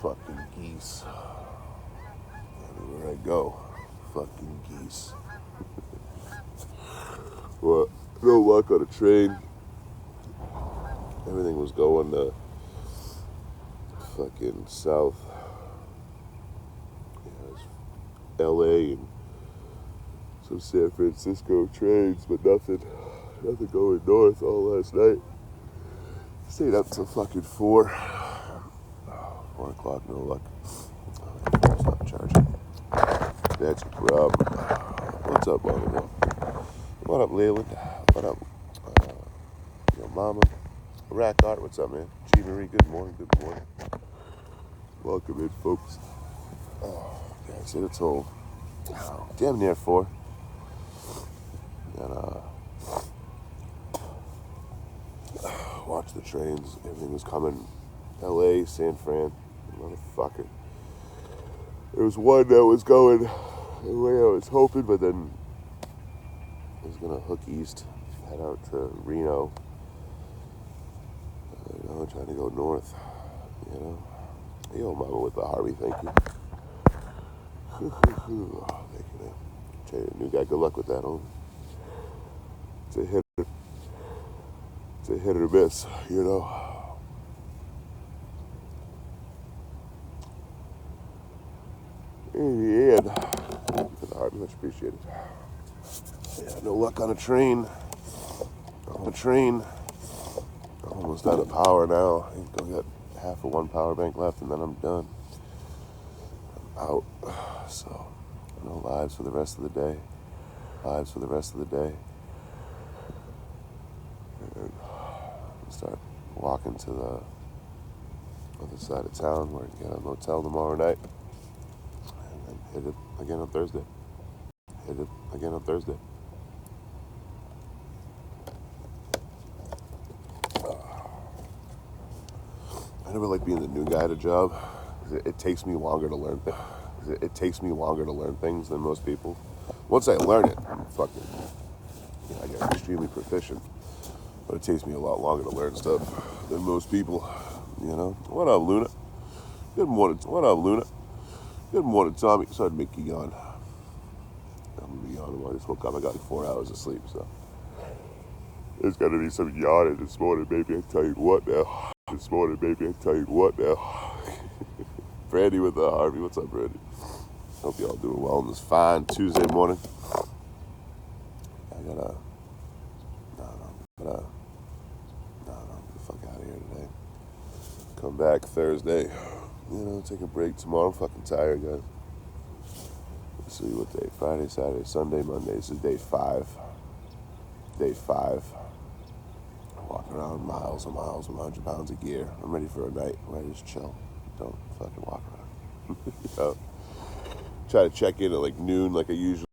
fucking geese. Everywhere I go, fucking geese. Well, no luck on a train. Everything was going to fucking south. Yeah, it was LA and some San Francisco trains, but nothing going north all last night. Stayed up till fucking 4 o'clock, no luck. Stop charging. That's a problem. What's up, Oliver? What up, Leland? What up, your mama? Rack Art, what's up, man? G Marie, good morning, good morning. Welcome in, folks. Oh, yeah, I said it's all damn near 4. And watch the trains. Everything was coming. LA, San Fran, motherfucker. There was one that was going the way I was hoping, but then I was gonna hook east, head out to Reno. Trying to go north. Yo, mama with the Harvey, thank you. Thank you, man. Tell you, new guy, good luck with that, homie. It's a hit or miss, In the end, thank you for the Harvey, much appreciated. Yeah, no luck on a train. I'm almost out of power now. I got half of one power bank left, and then I'm done. I'm out. So, no lives for the rest of the day. And start walking to the other side of town where I can get a motel tomorrow night. And then hit it again on Thursday. I never like being the new guy at a job. It takes me longer to learn things. Than most people. Once I learn it, I'm fucking, I get extremely proficient. But it takes me a lot longer to learn stuff than most people. What up, Luna? Good morning. What up, Luna? Good morning, Tommy. Sorry to make you yawn. I'm gonna be yawning. I just woke up. I got 4 hours of sleep, so there's gotta be some yawning this morning, baby. I tell you what now. Brandy with the Harvey. What's up, Brandy? Hope y'all doing well on this fine Tuesday morning. Get the fuck out of here today. Come back Thursday. Take a break tomorrow. I'm fucking tired, guys. Let's see what day. Friday, Saturday, Sunday, Monday. This is day 5. Walking around miles and miles and 100 pounds of gear. I'm ready for a night where I just chill. Don't fucking walk around. Try to check in at like noon like I usually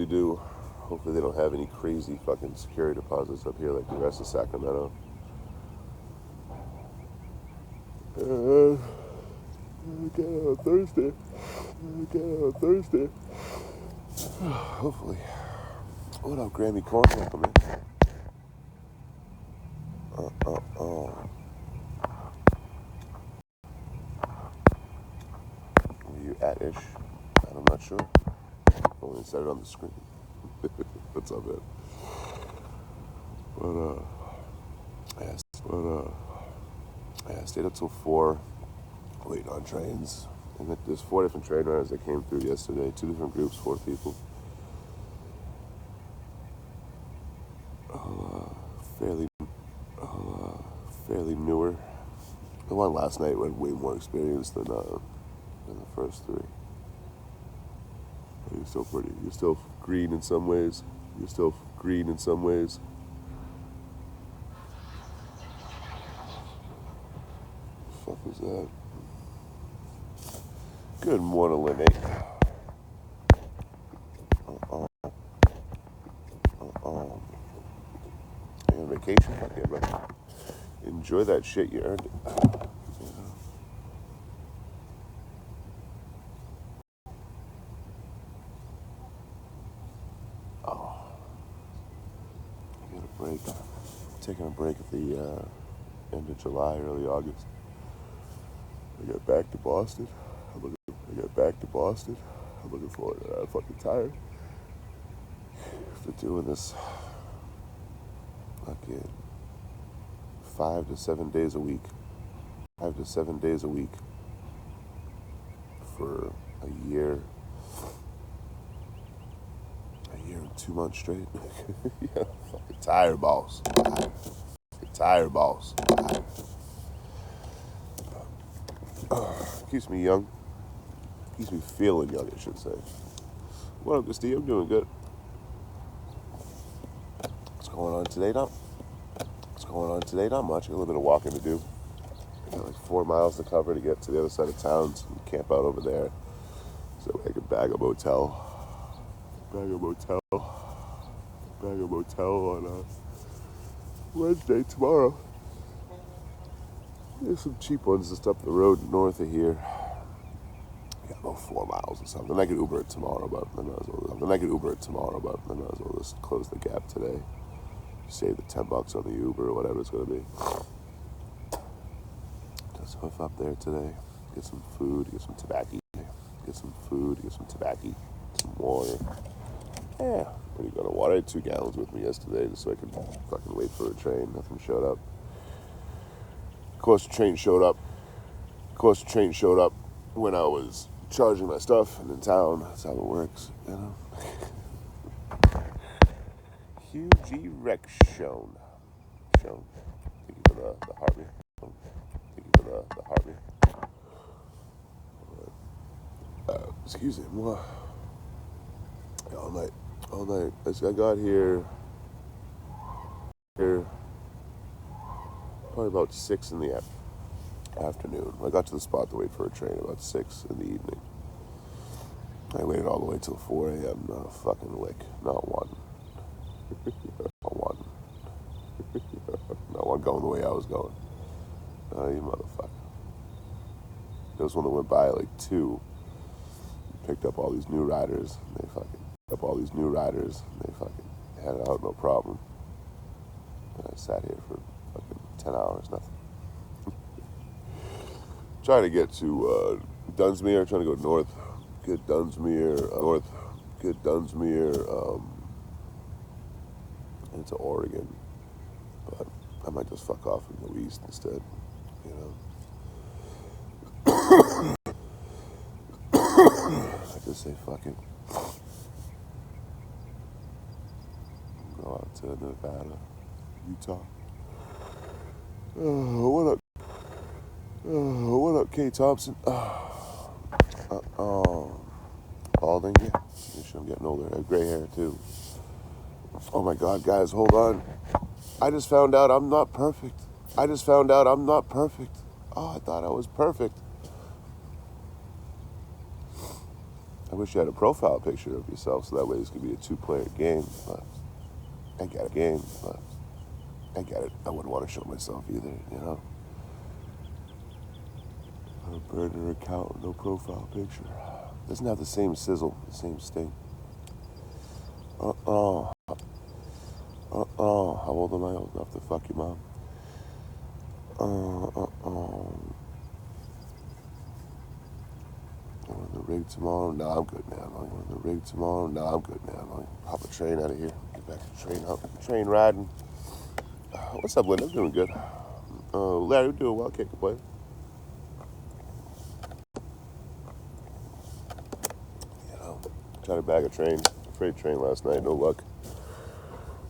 do. Hopefully they don't have any crazy fucking security deposits up here like the rest of Sacramento. Again on Thursday. Hopefully. What up, Grammy Corn? Welcome in. Were you at-ish? I'm not sure. Only said it on the screen. What's up, man? I stayed up till 4, waiting on trains. And there's 4 different train riders that came through yesterday. 2 different groups, 4 people. Fairly newer. The one last night had way more experience than the first 3. But you're still pretty. You're still green in some ways. The fuck was that? Good morning, Lynette. You on vacation? Fuck yeah, bro. Enjoy that shit. You earned it. Taking a break at the end of July, early August. I get back to Boston. I get back to Boston. I'm looking forward to that. I'm fucking tired. After doing this fucking 5 to 7 days a week. 5 to 7 days a week for a year. A year and 2 months straight. Yeah, fucking tired, boss. Tired, boss. Tired. Keeps me young. Keeps me feeling young, I should say. What up, Steve? I'm doing good. What's going on today? Not much. A little bit of walking to do. I got like 4 miles to cover to get to the other side of town. So camp out over there. So I can bag a motel. On Wednesday, tomorrow. There's some cheap ones just up the road north of here. I got about 4 miles or something. I could Uber it tomorrow, but I might as well just close the gap today. Save the $10 on the Uber or whatever it's going to be. Just hoof up there today. Get some food, get some tobacco. Some water. Yeah, pretty good on water. I had 2 gallons with me yesterday just so I could fucking wait for a train. Nothing showed up. Of course, the train showed up when I was charging my stuff and in town. That's how it works, you know. Hugh G. Rex shown. Thank you for the heartbeat. Excuse me. All night. I got here probably about 6 in the afternoon. I got to the spot to wait for a train about 6 in the evening. I waited all the way till 4 a.m. Not a fucking lick. Not one. Not one going the way I was going. You motherfucker. There was one that went by at like 2. Picked up all these new riders. They fucking headed out, no problem. And I sat here for fucking 10 hours, nothing. Trying to get to Dunsmuir, trying to go north. Get Dunsmuir, into Oregon. But I might just fuck off and go east instead, you know. I just say fuck it. Go out to Nevada, Utah. What up, Kay Thompson? Balding, yeah. I'm getting older. I have gray hair too. Oh my God, guys, hold on. I just found out I'm not perfect. Oh, I thought I was perfect. I wish you had a profile picture of yourself so that way this could be a 2-player game. But I get it. I wouldn't want to show myself either, you know. A burner account, no profile picture. Doesn't have the same sizzle, the same sting. How old am I? Old enough to fuck your mom? Going on the rig tomorrow? No, I'm good, man. I'm going on the rig tomorrow? No, I'm good, man. I'll hop a train out of here. Get back to the train riding. What's up, Linda? I'm doing good. Larry, we're doing well. Can't complain. You know, tried to bag a train. Freight train last night. No luck.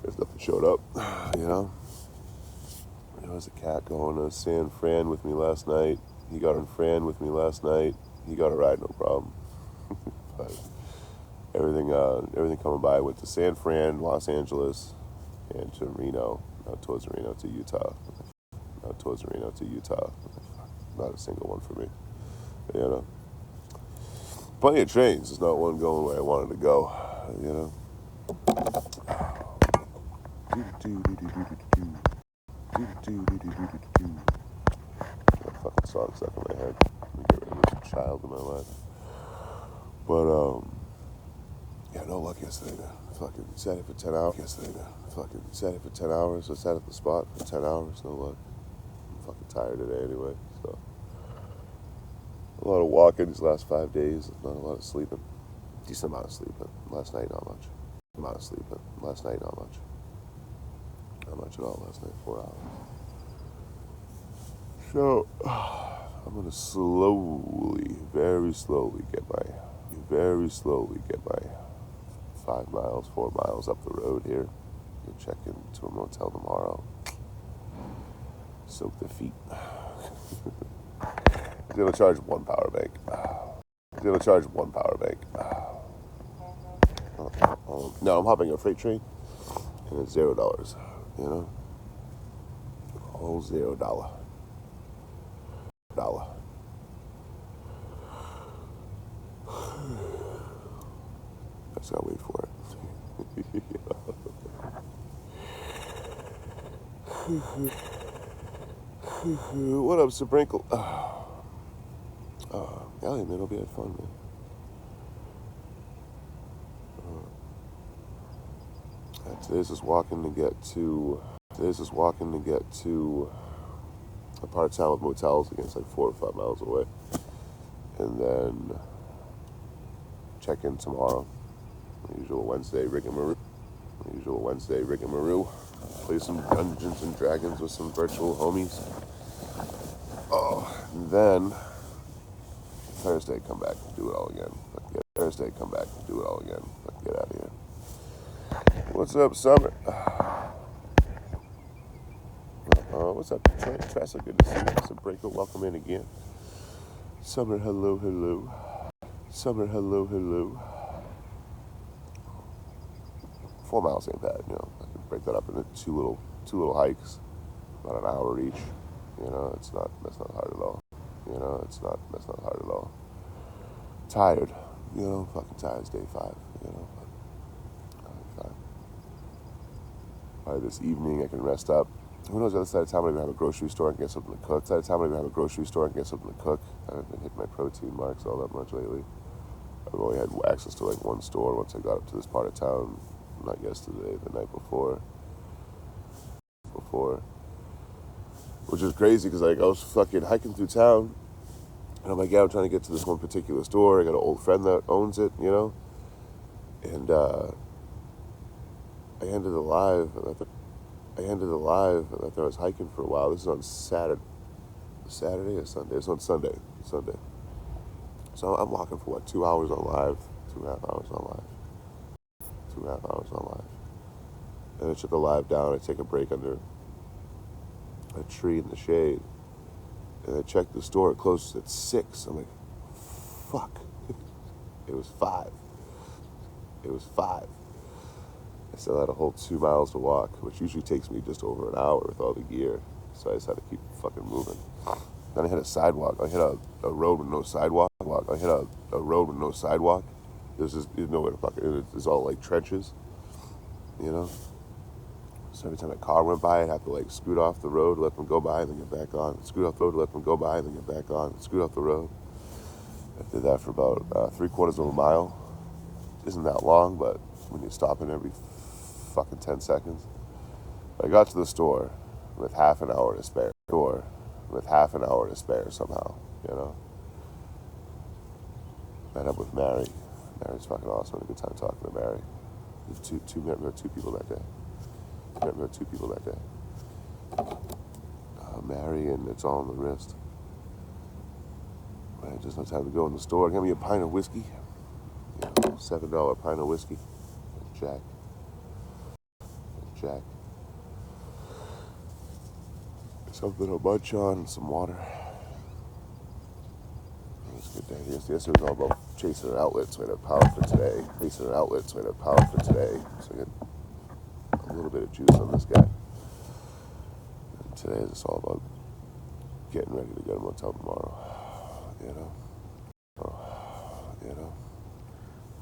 There's nothing showed up. You know. There was a cat going to San Fran with me last night. He got on Fran with me last night. He got a ride, no problem. But everything coming by. I went to San Fran, Los Angeles, and to Reno. Out towards Reno to Utah. Not a single one for me. But, you know. Plenty of trains. There's not one going where I wanted to go. You know. That fucking song stuck in my head. Let me get rid of this child in my life. But yeah, no luck yesterday, man. Fucking sat it for 10 hours. I sat at the spot for 10 hours. No luck. I'm fucking tired today anyway. So A lot of walking these last 5 days. Not a lot of sleeping. Decent amount of sleep, but last night not much. Amount of sleep, but last night not much. Not much at all last night. 4 hours. So I'm gonna very slowly get my 5 miles, 4 miles up the road here. And check into a motel tomorrow. Soak the feet. I'm gonna charge one power bank. No, I'm hopping a freight train, and it's $0. You know, all $0. I just gotta wait for it. What up, Sabrinkle? Yeah, man, it'll be fun, man. Today's just walking to get to a part of town with motels. Again, it's like 4 or 5 miles away, and then check in tomorrow. Usual Wednesday rigmarole. Play some Dungeons and Dragons with some virtual homies. And then Thursday, come back, do it all again. But get out of here. What's up, Summer? What's up, Tressa? Good to see you. It's a breaker. Welcome in again. Summer, hello. Summer, hello. 4 miles ain't bad, you know. I can break that up into two little hikes, about an hour each. You know, that's not hard at all. That's not hard at all. Tired, you know, fucking tired. It's day 5, you know. But fine. Probably this evening I can rest up. Who knows? The other side of town, I even have a grocery store and get something to cook. I haven't been hitting my protein marks all that much lately. I've only had access to like one store once I got up to this part of town. Not yesterday, the night before. Which is crazy because like I was fucking hiking through town, and I'm like, yeah, I'm trying to get to this one particular store. I got an old friend that owns it, you know, and I ended the live. I was hiking for a while. This is on Saturday or Sunday? It's on Sunday. So I'm walking for 2 hours on live, 2.5 hours on live. And I took the live down. I take a break under a tree in the shade, and I checked the store. It closes at 6. I'm like, fuck. It was 5. I still had a whole 2 miles to walk, which usually takes me just over an hour with all the gear. So I just had to keep fucking moving. Then I hit a sidewalk. I hit a road with no sidewalk. There's nowhere to fucking. It's all like trenches, you know. So every time a car went by, I'd have to like scoot off the road, let them go by, and then get back on. Scoot off the road, let them go by, and then get back on. Scoot off the road. I did that for about 3/4 of a mile. Isn't that long, but when you're stopping every fucking 10 seconds. I got to the store with half an hour to spare. Somehow, you know. Met up with Mary. Mary's fucking awesome. I had a good time talking to Mary. There's two people that day. Mary, and it's all on the wrist. I just no time to go in the store. Give me a pint of whiskey. You know, $7 pint of whiskey. Jack. Something to munch on and some water. It was a good day. Yesterday was all about chasing an outlet, so I had power for today. So I get a little bit of juice on this guy. And today is all about getting ready to go to a motel tomorrow. You know.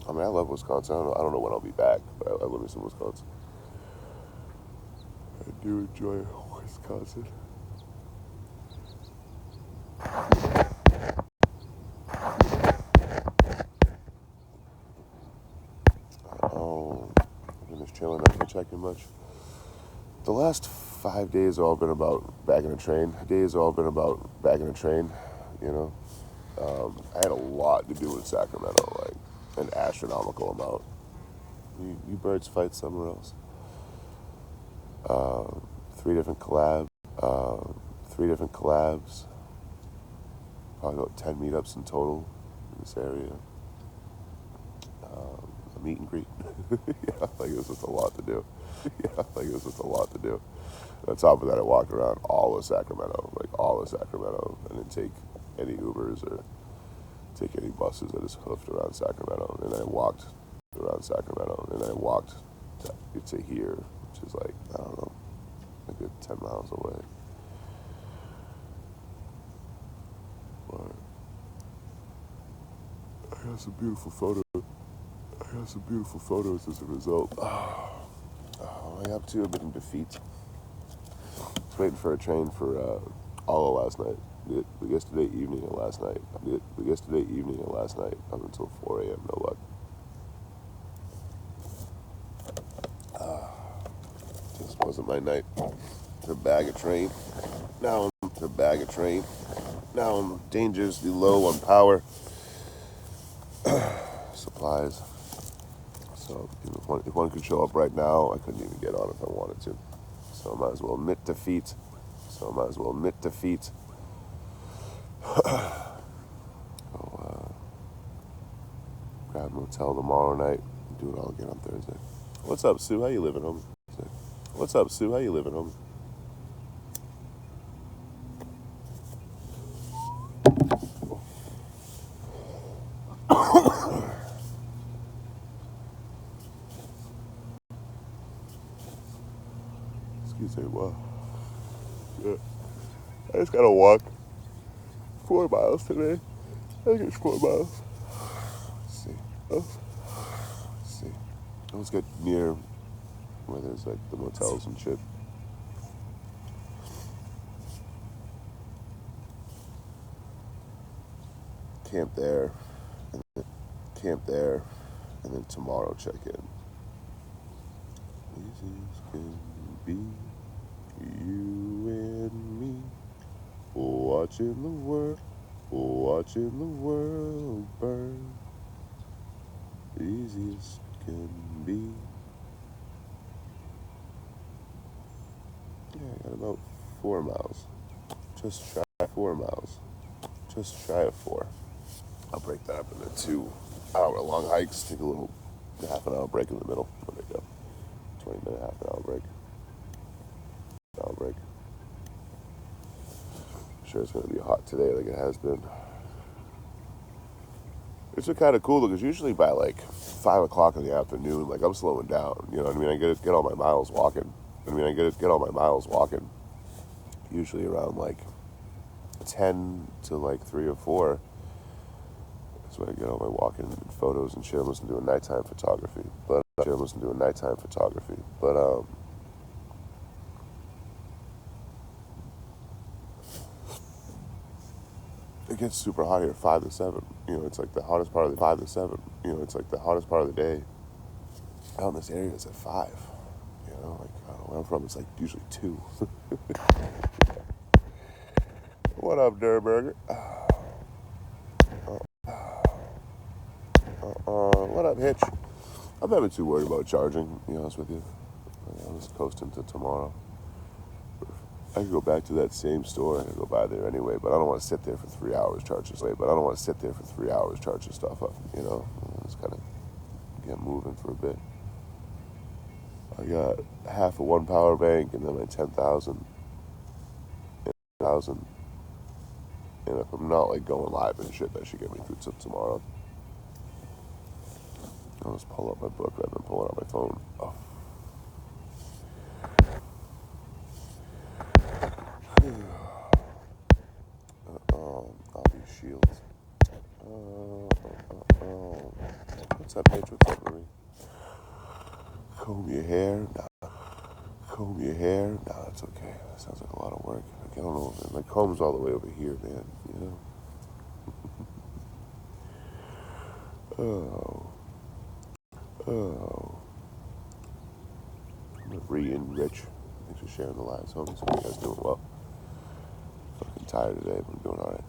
I mean, I love Wisconsin. I don't know when I'll be back, but I live in Wisconsin. I do enjoy Wisconsin. I've been just chilling, not hitchhiking much. The last 5 days have all been about bagging a train. You know. I had a lot to do in Sacramento, like an astronomical amount. You birds fight somewhere else. Uh, three different collabs. Three different collabs. Probably about 10 meetups in total in this area. A meet and greet. Yeah, like it was just a lot to do. Yeah, like it was just a lot to do. And on top of that, I walked around all of Sacramento, like all of Sacramento. I didn't take any Ubers or take any buses. I just hoofed around Sacramento, and I walked around Sacramento, and I walked to here, which is like, I don't know, a good 10 miles away. But I got some beautiful photos. I got some beautiful photos as a result. Oh, I up to a bit in defeat. I was waiting for a train for all of last night. Yesterday evening and last night. Yesterday evening and last night up until 4 a.m. No luck. Just wasn't my night to bag a train. Now I'm to bag a train. Now I'm dangerously low on power supplies. So if one could show up right now, I couldn't even get on if I wanted to. So I might as well admit defeat. Grab a motel tomorrow night. Do it all again on Thursday. What's up, Sue? How you living, homie? What's up, Sue? How you living, homie? Excuse me, well, yeah. I just gotta walk 4 miles today. I think it's 4 miles. Let's see. Let's see. Let's get near where there's like the motels and shit. Camp there, and then tomorrow check in. Easy as can be, you and me, watching the world burn. Easy as can be. Yeah, I got about 4 miles. Just shy of 4 miles. Just shy of 4. I'll break that up into 2-hour-long hikes. Take a little half an hour break in the middle. There we go. 20-minute, half an hour break. I'm sure it's going to be hot today like it has been. It's kind of cool because usually by like 5 o'clock in the afternoon, like I'm slowing down. You know what I mean? I get all my miles walking. Usually around like 10 to like 3 or 4. That's when I get all my walking photos and shit. I'm listening to nighttime photography. But it gets super hot here, 5 to 7. It's like the hottest part of the 5 to 7. It's like the hottest part of the day. Out in this area, it's at 5. Like where I'm from, it's like usually 2. What up, Durburger? What up, Hitch? I'm not too worried about charging, to be honest with you. I'm just coasting to tomorrow. I could go back to that same store. I could go by there anyway, but I don't want to sit there for 3 hours charging stuff up, Just kind of get moving for a bit. I got half of one power bank and then my 10,000. And if I'm not like going live and shit, that should get me through to tomorrow. I'll just pull up my book rather than pulling out my phone. I'll be Shields. What's up, Mitch? What's up, Marie? Comb your hair? Nah, it's okay. That sounds like a lot of work. Like, I don't know. My comb's all the way over here, man. Oh. Marie and Rich. Thanks for sharing the lives, homies. Hope you guys doing well. Fucking tired today, but I'm doing alright.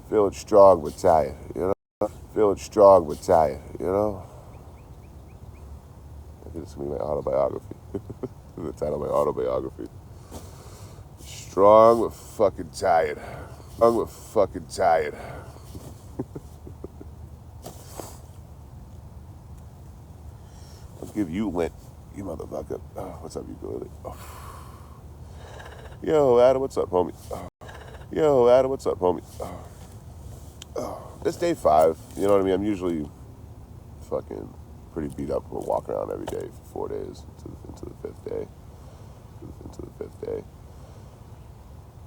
Feeling strong but tired, you know? Feeling strong but tired, you know? I think it's going to be my autobiography. The title of my autobiography. Strong but fucking tired. Strong but fucking tired. I'll give you lint, you motherfucker. Oh, what's up, you good? Oh. Yo, Adam, what's up, homie? Oh. Yo, Adam, what's up, homie? Oh. Oh. It's day 5, you know what I mean? I'm usually fucking pretty beat up. We're walking around every day for 4 days into the 5th day. Into the 5th day.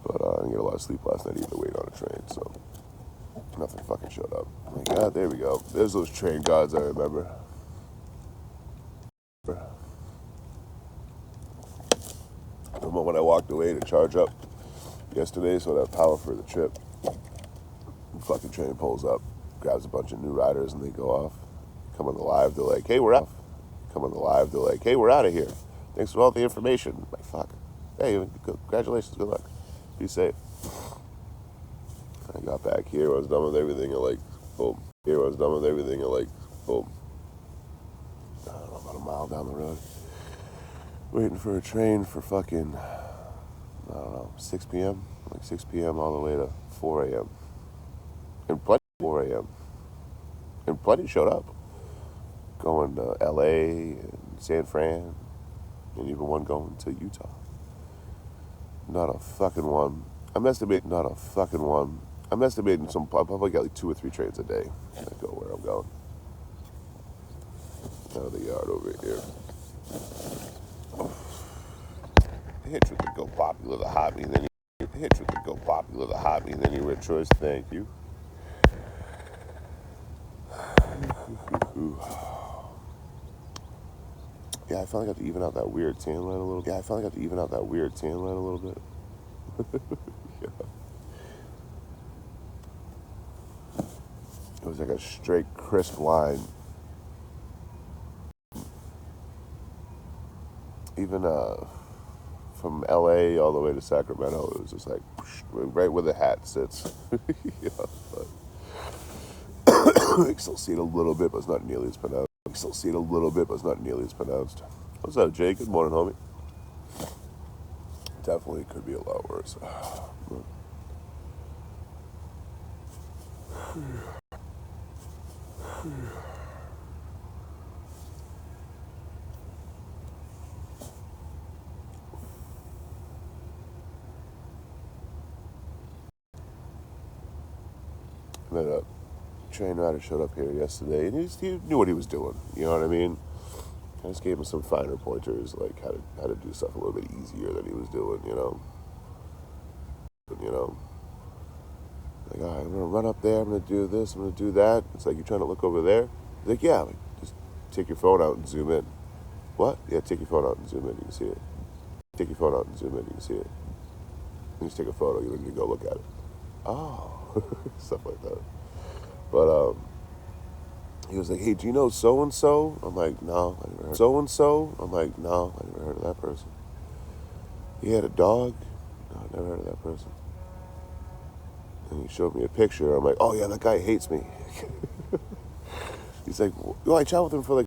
But I didn't get a lot of sleep last night either, waiting on a train, so nothing fucking showed up. Oh my God, there we go. There's those train gods I remember. The moment I walked away to charge up yesterday so I'd have power for the trip, the fucking train pulls up, grabs a bunch of new riders, and they go off. Come on the live, they're like, hey, we're out. Come on the live, they're like, hey, we're out of here. Thanks for all the information. I'm like, fuck. Hey, congratulations, good luck. Be safe. I got back here, I was done with everything at like, boom. Here I was done with everything at like, boom. I don't know, about a mile down the road. Waiting for a train for fucking, I don't know, 6 p.m.? Like 6 p.m. all the way to 4 a.m. And plenty 4 a.m. And plenty showed up. Going to L.A. and San Fran, and even one going to Utah. Not a fucking one. I'm estimating not a fucking one. I'm estimating I probably got like 2 or 3 trains a day that go where I'm going. Out of the yard over here. Hitch with the go popular, the hobby, and then you hitch with the go popular, the hobby, and then you rich choice. Thank you. Yeah, I finally got to even out that weird tan line a little. Yeah, I finally got to even out that weird tan line a little bit. Yeah. It was like a straight, crisp line. Even from LA all the way to Sacramento, it was just like right where the hat sits. Yeah, but I can still see it a little bit, but it's not nearly as pronounced. I can still see it a little bit, but it's not nearly as pronounced. What's up, Jay? Good morning, homie. Definitely could be a lot worse. Then a train rider showed up here yesterday, and he knew what he was doing. You know what I mean? I just gave him some finer pointers, like how to do stuff a little bit easier than he was doing. You know. Like, all right, I'm gonna run up there. I'm gonna do this. I'm gonna do that. It's like, you're trying to look over there. He's like, yeah. Like, just take your phone out and zoom in. What? Yeah, take your phone out and zoom in. You can see it. Take your phone out and zoom in. You can see it. You just take a photo. You need to go look at it. Oh, stuff like that. But he was like, hey, do you know so and so? I'm like, no, I never heard. So and so? I'm like, no, I never heard of that person. He had a dog? No, I never heard of that person. And he showed me a picture. I'm like, oh yeah, that guy hates me. He's like, well, I chat with him for like.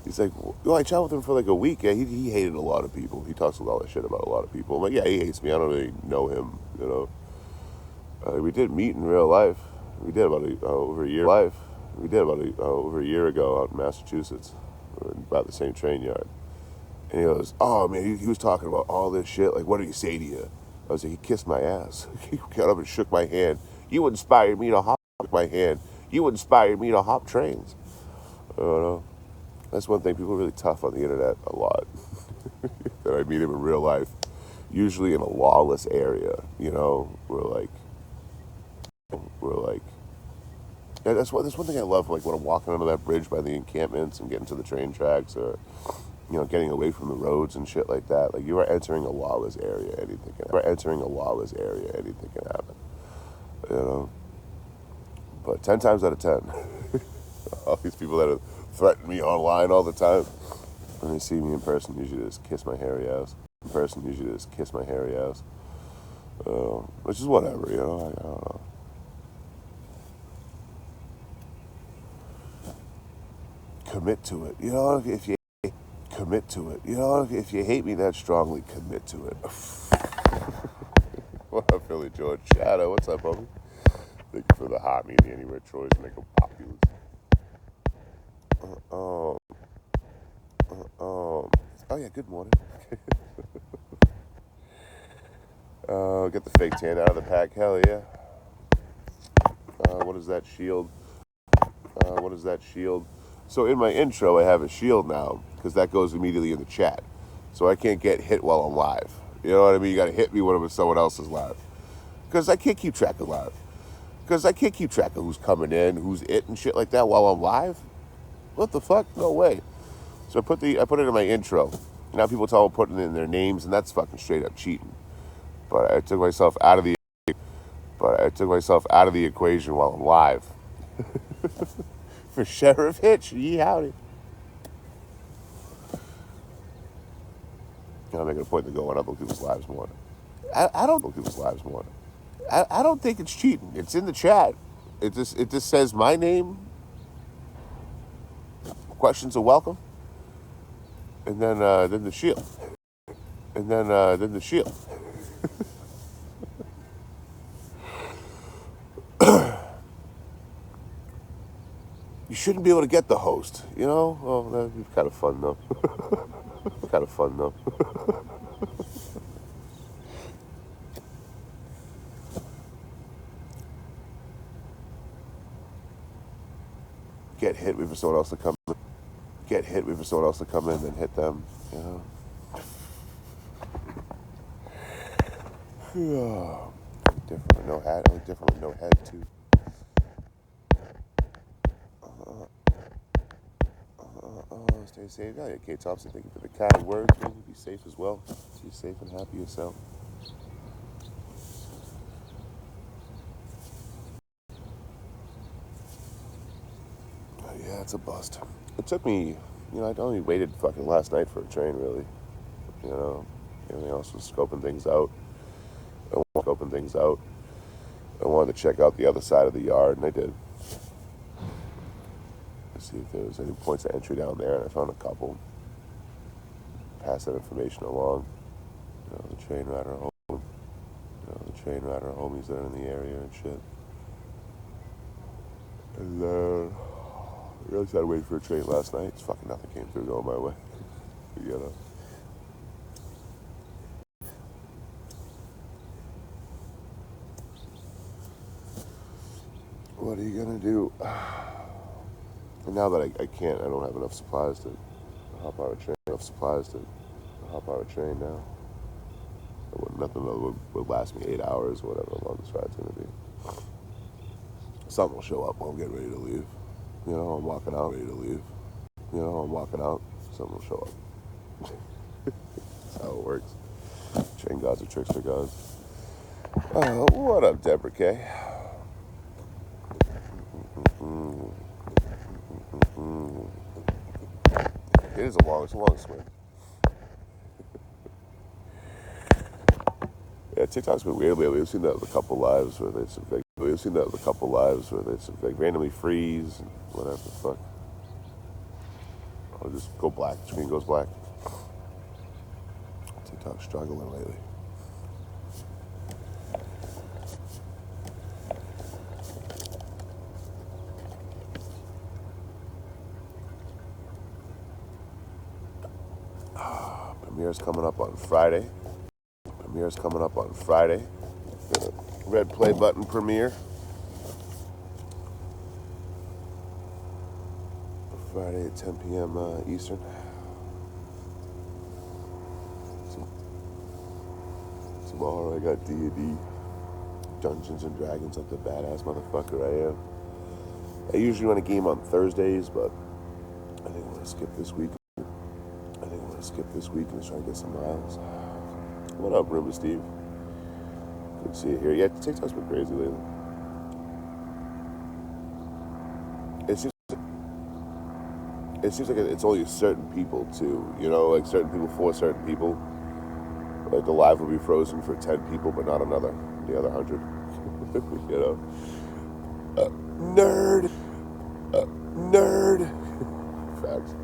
He's like, well, I chat with him for like a week. Yeah, he hated a lot of people. He talks a lot of shit about a lot of people. I'm like, yeah, he hates me. I don't really know him. You know, we did meet in real life. We did about over a year. We did about over a year ago out in Massachusetts, about the same train yard. And he goes, oh man, he was talking about all this shit. Like, what did he say to you? I was like, he kissed my ass. He got up and shook my hand. You inspired me to hop my hand. You inspired me to hop trains. I don't know. That's one thing. People are really tough on the internet a lot. That I meet him in real life. Usually in a lawless area, you know, we're like, yeah, that's one thing I love, like when I'm walking under that bridge by the encampments and getting to the train tracks, or, you know, getting away from the roads and shit like that. Like, you are entering a lawless area, anything can happen. You know? But 10 times out of 10, all these people that have threatened me online all the time, when they see me in person, usually just kiss my hairy ass. Which is whatever, you know, I don't know. commit to it. You know, if you commit to it. You know, if you hate me that strongly, commit to it. What up, Philly George? Shadow, what's up, homie? Thank you for the hot meeting anywhere Troy's make them populous. Oh yeah, good morning. Get the fake tan out of the pack. Hell yeah. What is that shield? What is that shield? So in my intro, I have a shield now because that goes immediately in the chat. So I can't get hit while I'm live. You know what I mean? You got to hit me when someone else is live. Because I can't keep track of live. Because I can't keep track of who's coming in, who's it, and shit like that while I'm live. What the fuck? No way. So I put it in my intro. Now people tell me putting in their names, and that's fucking straight up cheating. But I took myself out of the equation while I'm live. For Sheriff Hitch, yee howdy. I'm making a point to go on other people's lives more. I don't think it's cheating. It's in the chat. It just says my name. Questions are welcome. And then the shield. And then the shield. You shouldn't be able to get the host, you know? Well, that'd be kind of fun though. Get hit with for someone else to come in. Get hit with for someone else to come in and hit them, you know? Different with no hat, only different with no head too. Stay safe. Oh, yeah, Kate Thompson, thank you for the kind words. Be safe as well. Be safe and happy yourself. Yeah, it's a bust. It took me, I only waited fucking last night for a train, really. Everything else was scoping things out. I wanted to check out the other side of the yard, and I did. See if there was any points of entry down there, and I found a couple. Pass that information along. The train rider home. The train rider homies that are in the area and shit. And I really started waiting for a train last night. It's fucking nothing came through going my way. What are you gonna do? And now that I don't have enough supplies to hop out of a train now. Nothing would last me 8 hours or whatever the longest ride's gonna be. Something will show up while I'm getting ready to leave. I'm walking out, ready to leave. Something will show up. That's how it works. Train gods are trickster gods. What up, Deborah K? It's a long swing. Yeah, TikTok's been weird lately. We've seen that with a couple lives where they randomly freeze and whatever the fuck. I'll just go black. The screen goes black. TikTok's struggling lately. Premiere's coming up on Friday. Red play button premiere. Friday at 10 p.m. Eastern. Tomorrow I got D&D, Dungeons and Dragons, like the badass motherfucker I am. I usually run a game on Thursdays, but I think I'm going to skip this week. And try and get some miles. What up, Roomba Steve? Good to see you here. Yeah, TikTok's been crazy lately. It seems like it's only certain people too. Like certain people for certain people. Like the live will be frozen for 10 people, but not the other 100. Nerd. Facts.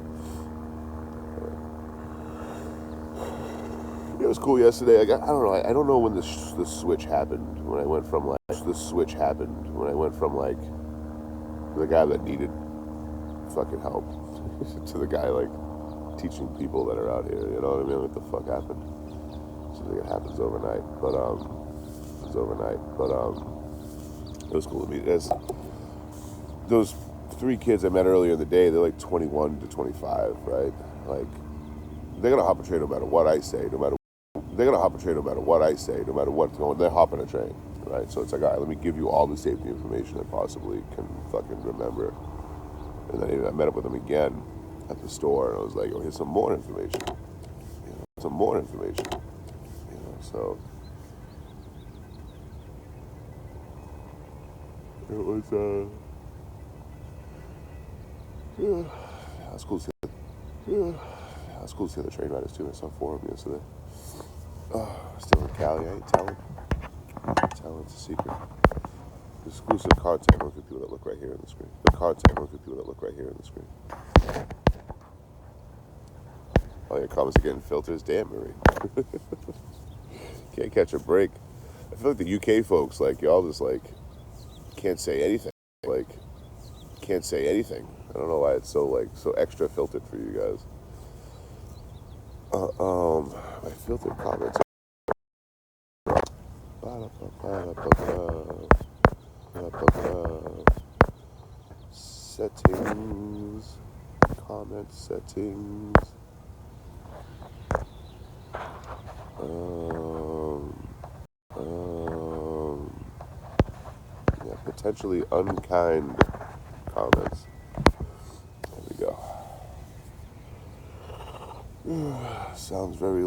It was cool yesterday. I don't know. I don't know when the switch happened. When I went from like the guy that needed fucking help to the guy like teaching people that are out here. You know what I mean? What the fuck happened? Seems like it happens overnight. But it was cool to meet. Those three kids I met earlier in the day. They're like 21 to 25, right? Like they're gonna hop a train no matter what I say. They're gonna hop a train no matter what I say. No matter what's going. They're hopping a train, right? So it's like, all right, let me give you all the safety information I possibly can fucking remember. And then I met up with them again at the store, and I was like, oh, here's some more information. So it was yeah, that's cool to see. Yeah, that's cool to see the train riders too. I saw four of them yesterday. Still in Cali, I ain't telling. Talent's a secret. Exclusive content. Look at people that look right here on the screen. Oh, your comments are getting filters. Damn, Marie. Can't catch a break. I feel like the UK folks, like y'all, just like can't say anything. I don't know why it's so extra filtered for you guys. My filtered comments. Settings. Comment settings. Yeah, potentially unkind comments. There we go. Sounds very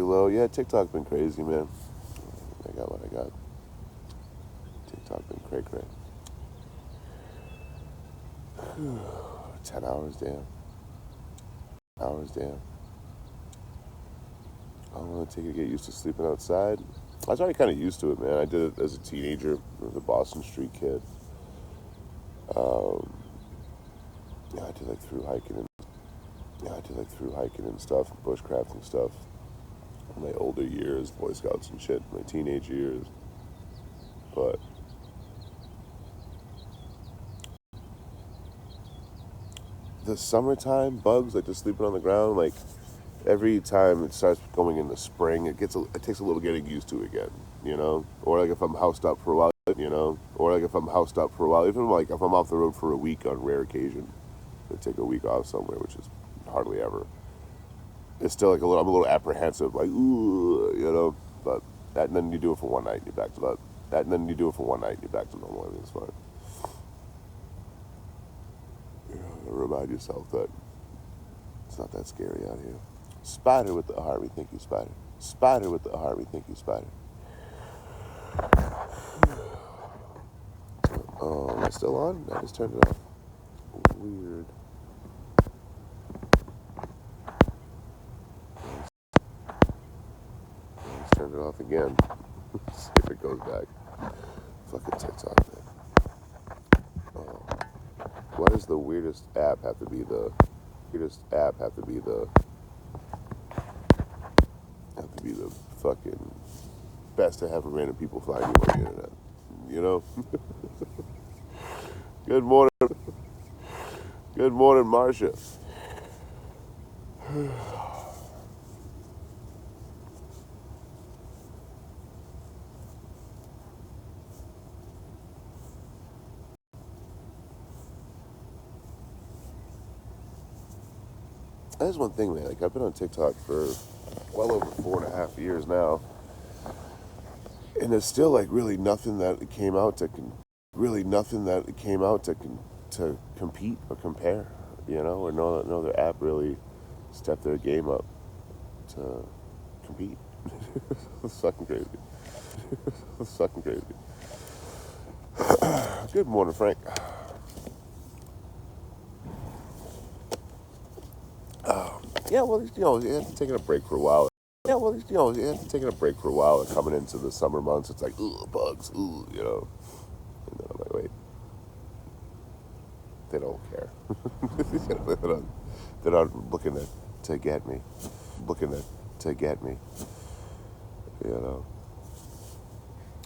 low. Yeah, TikTok been crazy, man. I got what I got. TikTok been cray. 10 hours, damn. How long will it take you to get used to sleeping outside? I was already kind of used to it, man. I did it as a teenager, as a Boston Street kid. I did like through hiking and stuff, bushcrafting stuff. In my older years, Boy Scouts and shit, my teenage years. But the summertime bugs, like just sleeping on the ground, like every time it starts going into spring, it takes a little getting used to again, you know? Or like if I'm housed up for a while, even like if I'm off the road for a week on rare occasion, I take a week off somewhere, which is hardly ever. It's still like I'm a little apprehensive, like, ooh, you know? But that, and then you do it for one night and you're back to normal. I mean, it's fine. Remind yourself that it's not that scary out here. Spider with the heart, we think you spider. Spider with the heart, we think you spider. Am I still on? I just turned it off. Weird. Let's turn it off again. See if it goes back. Fucking TikTok, man. Why does the weirdest app have to be the fucking best to have random people find you on the internet? You know? Good morning, Marcia. That's one thing, man. Like I've been on TikTok for well over 4.5 years now, and there's still like really nothing that came out to compete or compare, you know, or no other app really stepped their game up to compete. It's fucking crazy. Good morning, Frank. Yeah, well, you know, taking a break for a while. And coming into the summer months, it's like, ooh, bugs, ooh, you know. And then I'm like, wait, they don't care. They're not looking to get me. Looking to get me. You know.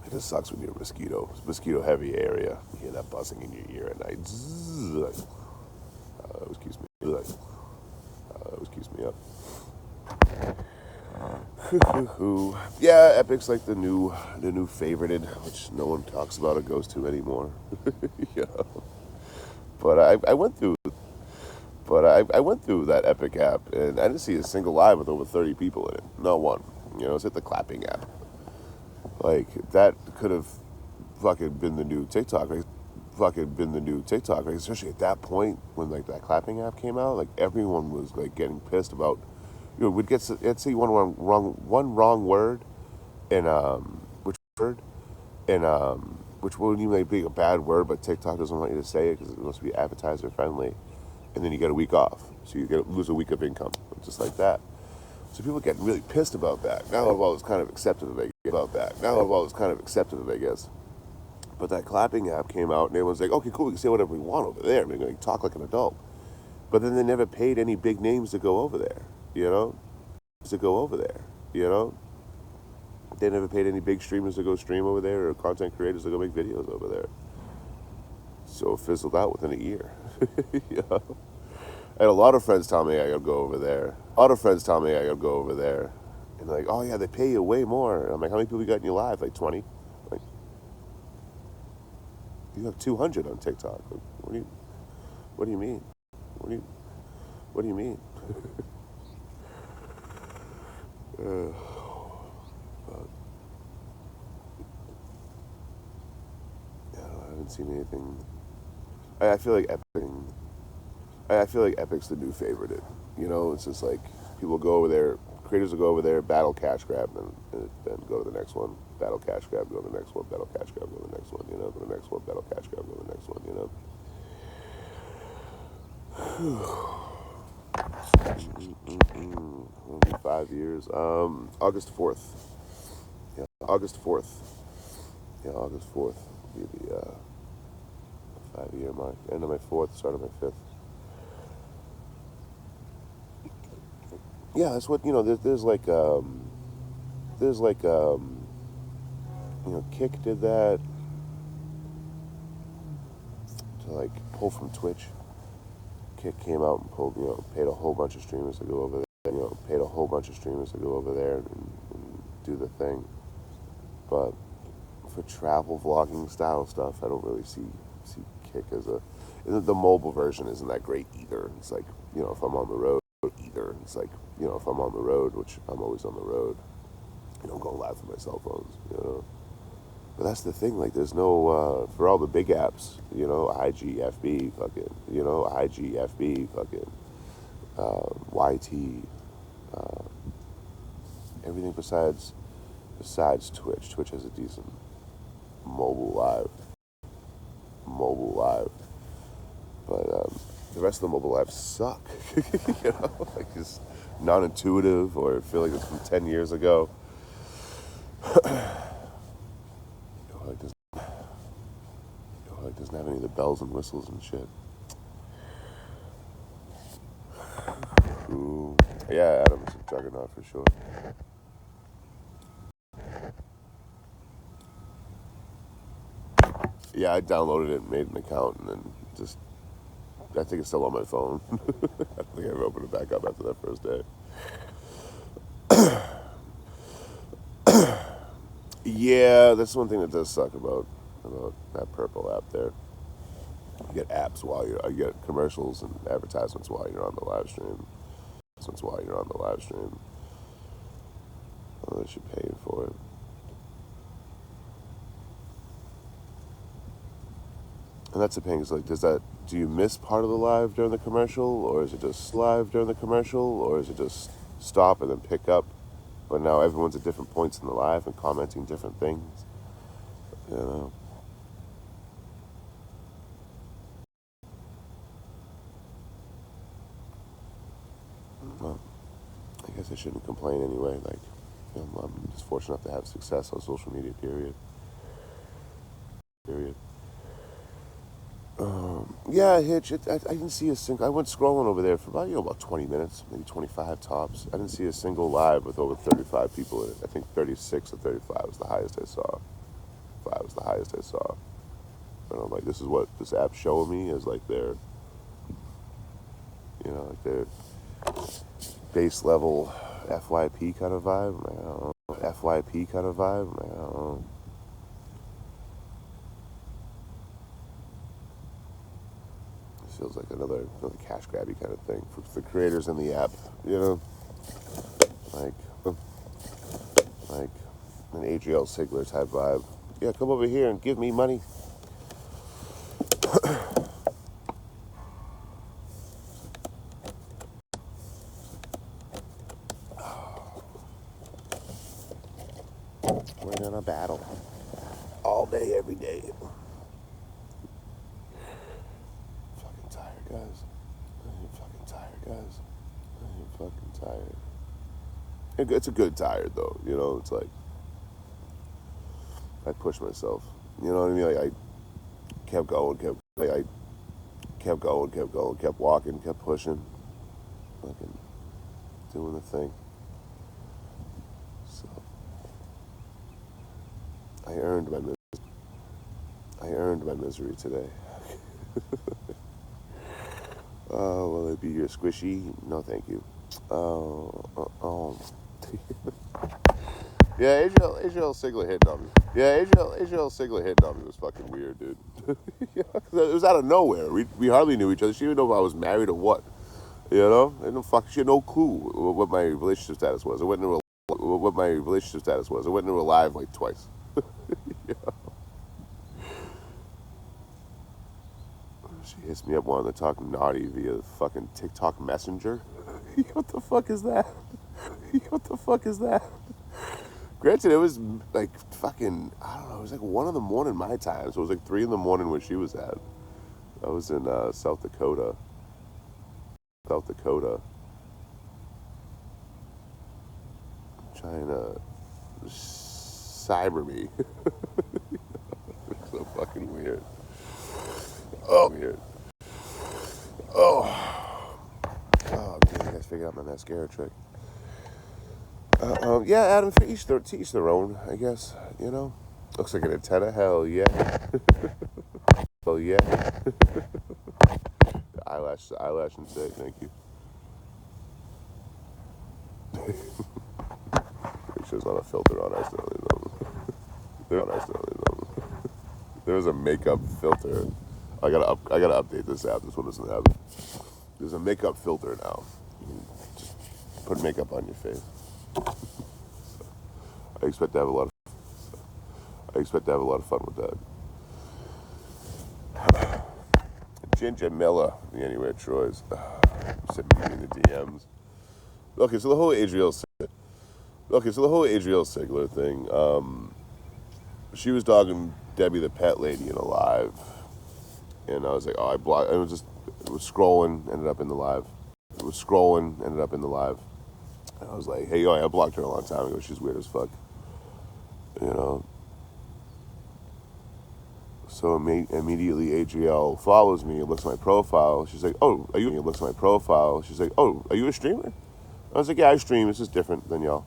It just sucks when you're a mosquito heavy area. You hear that buzzing in your ear at night. Zzz, like, that always keeps me. Always keeps me up. Yeah, Epic's like the new favorited, which no one talks about or goes to anymore. you know. But I went through that Epic app and I didn't see a single live with over 30 people in it. Not one. You know, it's hit the clapping app. Like that could have fucking been the new TikTok. Right? Fucking been the new TikTok. Right? Especially at that point when like that clapping app came out, like everyone was like getting pissed about. You know, we'd get let's say one wrong word, and which wouldn't even like, be a bad word, but TikTok doesn't want you to say it because it wants to be advertiser friendly, and then you get a week off, so you lose a week of income, just like that. So people get really pissed about that. Now all is kind of accepted that I guess. But that clapping app came out, and everyone's like, okay, cool, we can say whatever we want over there. I mean, like, talk like an adult. But then they never paid any big names to go over there, you know? To go over there, you know? They never paid any big streamers to go stream over there or content creators to go make videos over there. So it fizzled out within a year. you know? I had a lot of friends tell me I gotta go over there. And they're like, oh yeah, they pay you way more. And I'm like, how many people you got in your live? Like 20? Like, you have 200 on TikTok. Like, what do you mean? What do you mean? But, yeah, I haven't seen anything. I feel like Epic's the new favorite. You know, it's just like people go over there, creators will go over there, battle cash grab, and then go to the next one, battle cash grab, go to the next one, battle cash grab, go to the next one, you know, go to the next one, battle cash grab, go to the next one, you know. It'll be 5 years. August 4th. Yeah, August 4th. Yeah, August 4th will be the 5 year mark. End of my fourth, start of my fifth. Yeah, that's what, you know, there's like, you know, Kick did that to like pull from Twitch. Kick came out and pulled, you know, paid a whole bunch of streamers to go over there, and do the thing. But for travel vlogging style stuff, I don't really see Kick as a. The mobile version isn't that great either. It's like, you know, if I'm on the road, which I'm always on the road, you know, going live from my cell phones, you know. But that's the thing, like, there's no, for all the big apps, you know, IGFB, YT, everything besides Twitch. Twitch has a decent mobile live, but the rest of the mobile lives suck, you know, like, it's non-intuitive, or feel like it's from 10 years ago. Like doesn't have any of the bells and whistles and shit. Ooh. Yeah, Adam's a juggernaut for sure. Yeah, I downloaded it, made an account, and then just, I think it's still on my phone. I don't think I ever opened it back up after that first day. Yeah, that's one thing that does suck about that purple app there. You get apps you get commercials and advertisements while you're on the live stream. Unless you're paying for it. And that's the thing, is like, do you miss part of the live during the commercial, or is it just stop and then pick up? But now everyone's at different points in the live and commenting different things, you know. Well, I guess I shouldn't complain anyway. Like, you know, I'm just fortunate enough to have success on social media. Period. Yeah, Hitch. I didn't see a single. I went scrolling over there for about 20 minutes, maybe 25 tops. I didn't see a single live with over 35 people in it. I think 36 or 35 was the highest I saw. Five was the highest I saw. And I'm like, this is what this app's showing me is like their, like their base level FYP kind of vibe. I'm like, I don't know. FYP kind of vibe. I'm like, I don't know. Feels like another cash grabby kind of thing for the creators in the app, like like an Adriel Sigler type vibe. Yeah, come over here and give me money. We're gonna battle all day, every day. Fucking tired, guys. I'm fucking tired, guys. I'm fucking tired. It's a good tired though, It's like I pushed myself. You know what I mean? Like I kept going, kept walking, kept pushing, fucking doing the thing. So I earned my misery today. Will it be your squishy? No, thank you. Yeah, Adriel Sigler hitting on me. Yeah, Adriel Sigler hitting on me was fucking weird, dude. It was out of nowhere. We hardly knew each other. She didn't know if I was married or what. She had no clue what my relationship status was. I went into a live like twice. Yeah. She hits me up wanting to talk naughty via fucking TikTok Messenger. What the fuck is that? What the fuck is that? Granted, it was like fucking, I don't know, it was like 1 in the morning my time, so it was like 3 in the morning where she was at. I was in South Dakota. Trying to cyber me. It's so fucking weird. Oh, weird. Oh, dude, you guys figured out my mascara trick. Yeah, Adam, to each their own, I guess. Looks like an antenna. Hell yeah. Hell yeah. eyelash and say thank you. Make sure there's not a filter on accidentally though. There's a makeup filter. I gotta update this app. This one doesn't have it. There's a makeup filter now. You can just put makeup on your face. I expect to have a lot of fun with that. Ginger Miller, the Anywhere Troy's. Sent me in the DMs. Okay, so the whole Adriel Sigler thing. She was dogging Debbie the Pet Lady in a live, and I was like, oh, I blocked. It was scrolling, ended up in the live. And I was like, hey, yo, I blocked her a long time ago. She's weird as fuck. So immediately Adriel follows me and looks at my profile. She's like, oh, are you a streamer? I was like, yeah, I stream. It's just different than y'all.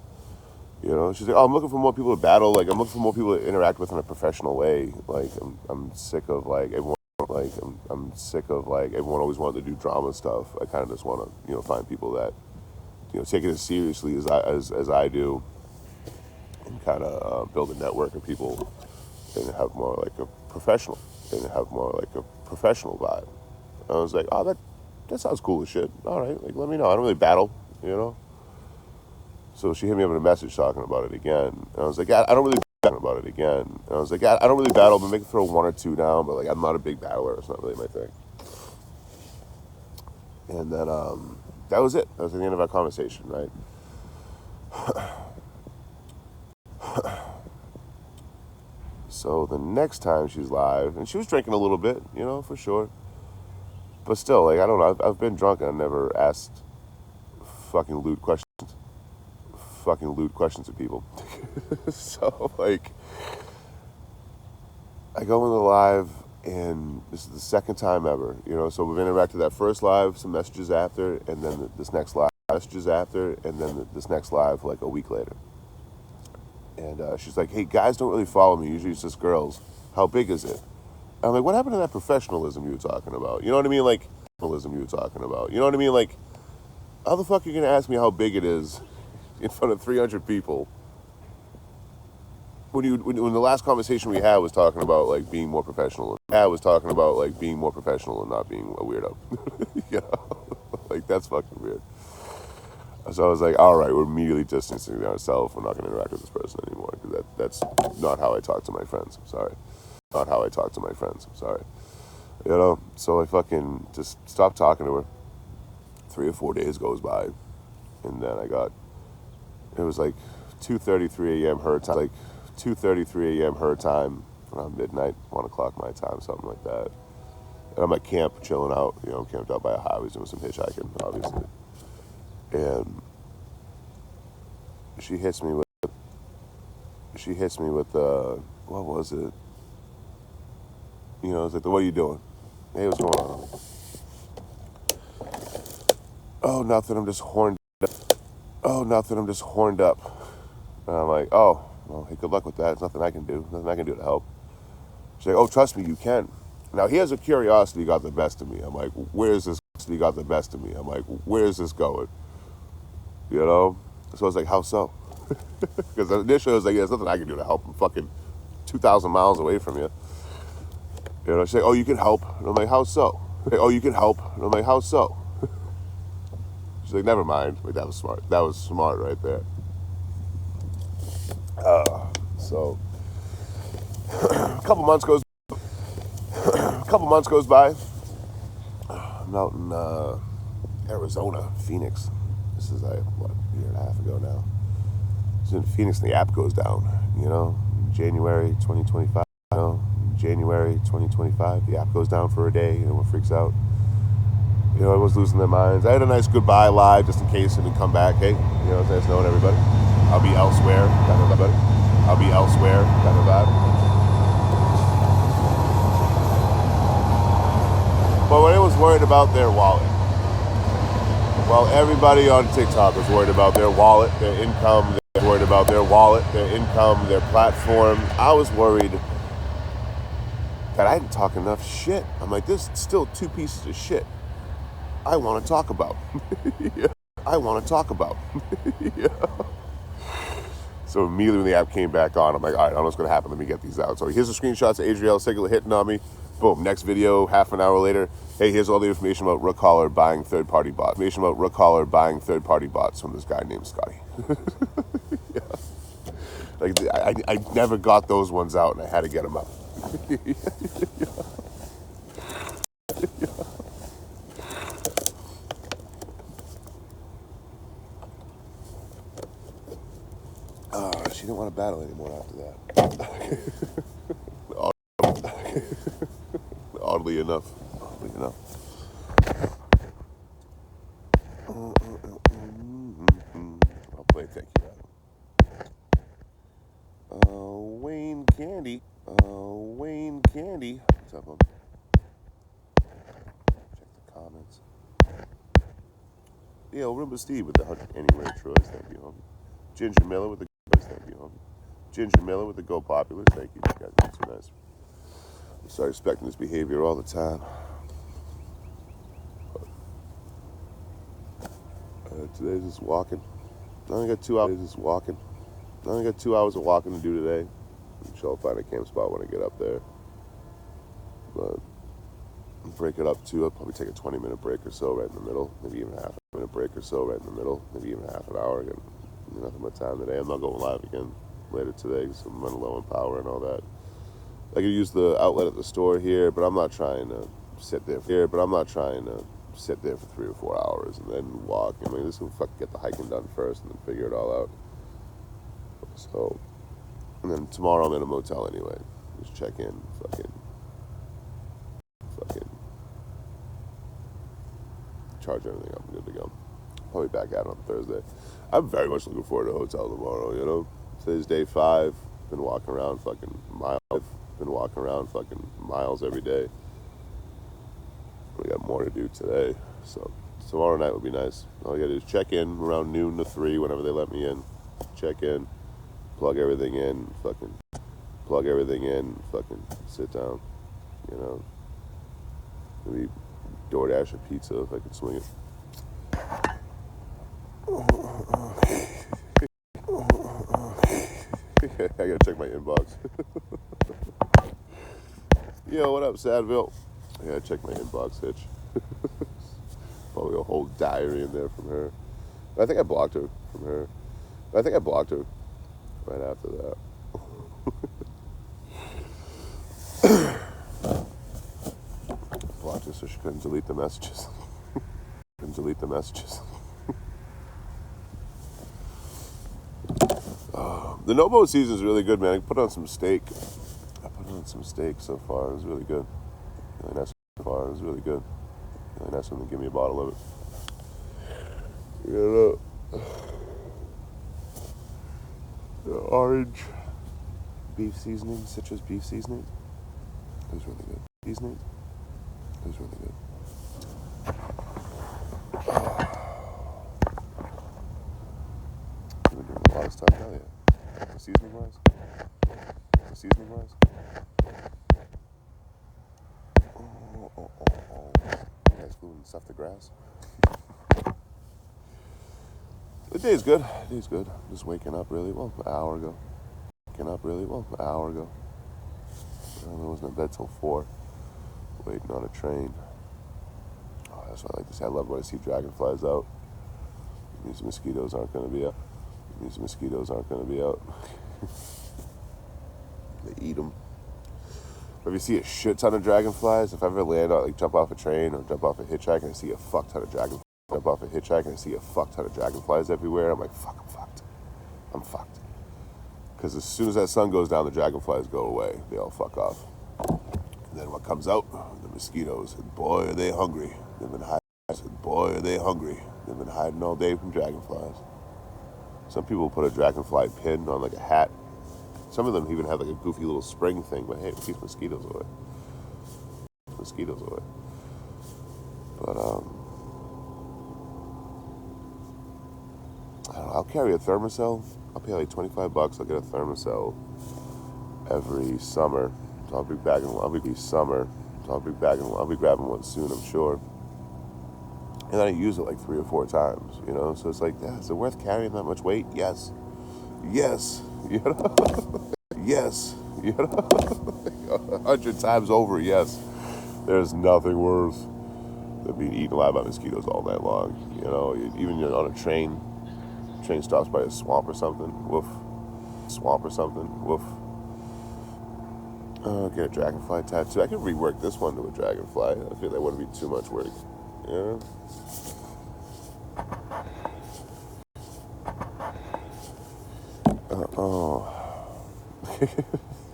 She's like, oh, I'm looking for more people to battle. Like, I'm looking for more people to interact with in a professional way. Like, I'm sick of like everyone. Like, I'm sick of like everyone always wanted to do drama stuff. I kind of just want to, find people that, take it as seriously as I do, and kind of build a network of people and have more like a professional vibe. I was like, oh, that sounds cool as shit. All right, like let me know. I don't really battle. So she hit me up in a message talking about it again. And I was like, I don't really battle, but maybe throw 1 or 2 down, but like I'm not a big battler. It's not really my thing. And then that was it. That was the end of our conversation, right? So the next time she's live, and she was drinking a little bit, for sure. But still, like, I don't know. I've been drunk and I've never asked fucking lewd questions of people. So, like, I go in the live And this is the second time ever, you know. So we've interacted that first live, some messages after, and then this next live, this next live like a week later. And she's like, "Hey, guys don't really follow me. Usually it's just girls. How big is it?" And I'm like, "What happened to that professionalism you were talking about? You know what I mean? Like, professionalism you were talking about. You know what I mean? Like, how the fuck are you gonna ask me how big it is in front of 300 people?" When the last conversation we had was talking about like being more professional. I was talking about like being more professional and not being a weirdo. You know, like that's fucking weird. So I was like, all right, we're immediately distancing ourselves. We're not going to interact with this person anymore because that's not how I talk to my friends. I'm sorry, not how I talk to my friends. I'm sorry. You know, so I fucking just stopped talking to her. 3 or 4 days goes by, and then it was like 2:33 a.m. her time. Like 2:33 a.m. her time, around midnight, 1 o'clock my time, something like that. And I'm at camp, chilling out, you know, camped out by a highway, doing some hitchhiking, obviously. And she hits me with, what was it? You know, it's like, what are you doing? Hey, what's going on? Oh, nothing, I'm just horned up. Oh, nothing, I'm just horned up. And I'm like, oh, well, hey, good luck with that. There's nothing I can do. Nothing I can do to help. She's like, oh, trust me, you can. Now, here's a curiosity got the best of me. I'm like, where's this got the best of me? I'm like, where's this going? You know? So I was like, how so? Because initially I was like, yeah, there's nothing I can do to help. I'm fucking 2,000 miles away from you. You know, she's like, oh, you can help. And I'm like, how so? Like, oh, you can help. And I'm like, how so? She's like, never mind. Like, that was smart. That was smart right there. So a couple months goes by. I'm out in Arizona, Phoenix. This is a year and a half ago now. I was in Phoenix and the app goes down, you know, January 2025. You know, January 2025, the app goes down for a day, and everyone freaks out. You know, everyone's losing their minds. I had a nice goodbye live just in case it didn't come back. Hey, you know, nice knowing everybody. I'll be elsewhere, kind of everybody. I'll be elsewhere, kind of that. But when I was worried about their wallet, well, everybody on TikTok was worried about their wallet, their income, worried about their wallet, their income, their platform. I was worried that I didn't talk enough shit. I'm like, there's still 2 pieces of shit I want to talk about. Yeah. I want to talk about. Yeah. So immediately when the app came back on, I'm like, all right, I don't know what's going to happen. Let me get these out. So here's the screenshots of Adriel Sigler hitting on me. Boom, next video, half an hour later. Hey, here's all the information about Rook Holler buying third-party bots. Information about Rook Holler buying third-party bots from this guy named Scotty. Yeah. Like, I never got those ones out, and I had to get them out. She didn't want to battle anymore after that. Oddly enough. I'll play Thank You, Adam. Wayne Candy. Wayne Candy. What's up, man? Check the comments. Yeah, Rimba Steve with the 100 anywhere Troy's. Thank you, homie. Ginger Miller with the Go. Thank you, homie. Ginger Miller with the Go Popular. Thank you. You guys are so nice. I start expecting this behavior all the time. Today's just walking. I only got 2 hours just walking. I only got 2 hours of walking to do today. I'm sure I'll find a camp spot when I get up there. But break it up too. I'll probably take a 20-minute break or so right in the middle. Maybe even half a minute break or so right in the middle. Maybe even half an hour. I got nothing but time today. I'm not going live again later today because I'm running low on power and all that. I could use the outlet at the store here, but I'm not trying to sit there for 3 or 4 hours and then walk. I mean, just fucking get the hiking done first and then figure it all out. So, and then tomorrow I'm in a motel anyway. Just check in, fucking charge everything up and good to go. Probably back at it on Thursday. I'm very much looking forward to a hotel tomorrow, you know. Today's day 5. Been walking around fucking mile. been walking around fucking miles every day. We got more to do today, so tomorrow night would be nice. All you gotta do is check in around noon to 3 whenever they let me in. Check in, plug everything in, fucking sit down, you know. Maybe DoorDash a pizza if I could swing it. I gotta check my inbox. Yo, what up, Sadville? I gotta check my inbox, Hitch. Probably a whole diary in there from her. I think I blocked her from her. I think I blocked her right after that. Blocked her so she couldn't delete the messages. The no-boat season is really good, man. I put on some steak. So far. It was really good. Really nice so far. It was really good. Really nice when they give me a bottle of it. You know, the orange beef seasoning, citrus beef seasoning. It was really good. It was really good. I've been doing a lot of stuff now, yeah. Seasoning wise. You guys flew and stuffed the grass. The day's good. Just waking up really well an hour ago. I wasn't in bed till 4. Waiting on a train. Oh, that's what I like to say. I love when I see dragonflies out. These mosquitoes aren't going to be out. They eat them. If you see a shit ton of dragonflies, if I ever land out, like jump off a train or jump off a hitchhike and I see a fuck ton of dragonflies everywhere, I'm like, fuck, I'm fucked. Because as soon as that sun goes down, the dragonflies go away. They all fuck off. And then what comes out? The mosquitoes. And boy, are they hungry. They've been hiding all day from dragonflies. Some people put a dragonfly pin on like a hat. Some of them even have like a goofy little spring thing, but hey, it keeps mosquitoes away. But I don't know, I'll carry a thermocell. I'll pay like $25. I'll get a thermocell every summer. So I'll be grabbing one soon, I'm sure. And then I use it like 3 or 4 times, you know? So it's like, yeah, is it worth carrying that much weight? Yes, you know? Yes, you know? 100 times over, yes. There's nothing worse than being eaten alive by mosquitoes all night long, you know? Even you're on a train stops by a swamp or something, woof. Oh, get a dragonfly tattoo. I could rework this one to a dragonfly. I feel that wouldn't be too much work, you know?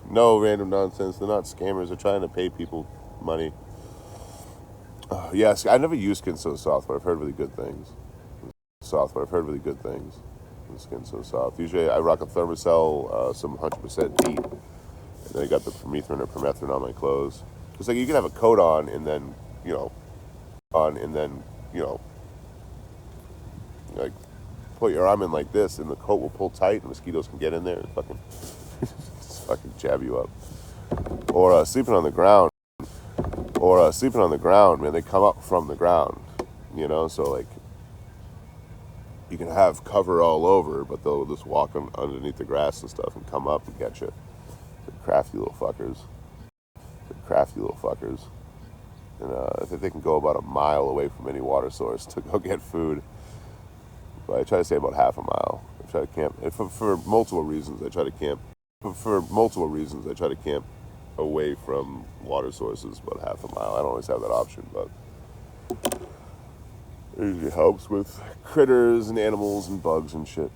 No random nonsense. They're not scammers. They're trying to pay people money. Yes, I never used Skin So Soft, but I've heard really good things. The Skin So Soft. Usually I rock a Thermacell, some 100% DEET, and then I got the permethrin or permethrin on my clothes. Because like you can have a coat on and then, like put your arm in like this, and the coat will pull tight, and mosquitoes can get in there and fucking fucking jab you up. Or sleeping on the ground, man. They come up from the ground, you know. So like, you can have cover all over, but they'll just walk underneath the grass and stuff and come up and get you. They're crafty little fuckers. And I think they can go about a mile away from any water source to go get food. But I try to stay about half a mile. I try to camp. For multiple reasons, I try to camp away from water sources about half a mile. I don't always have that option, but it usually helps with critters and animals and bugs and shit.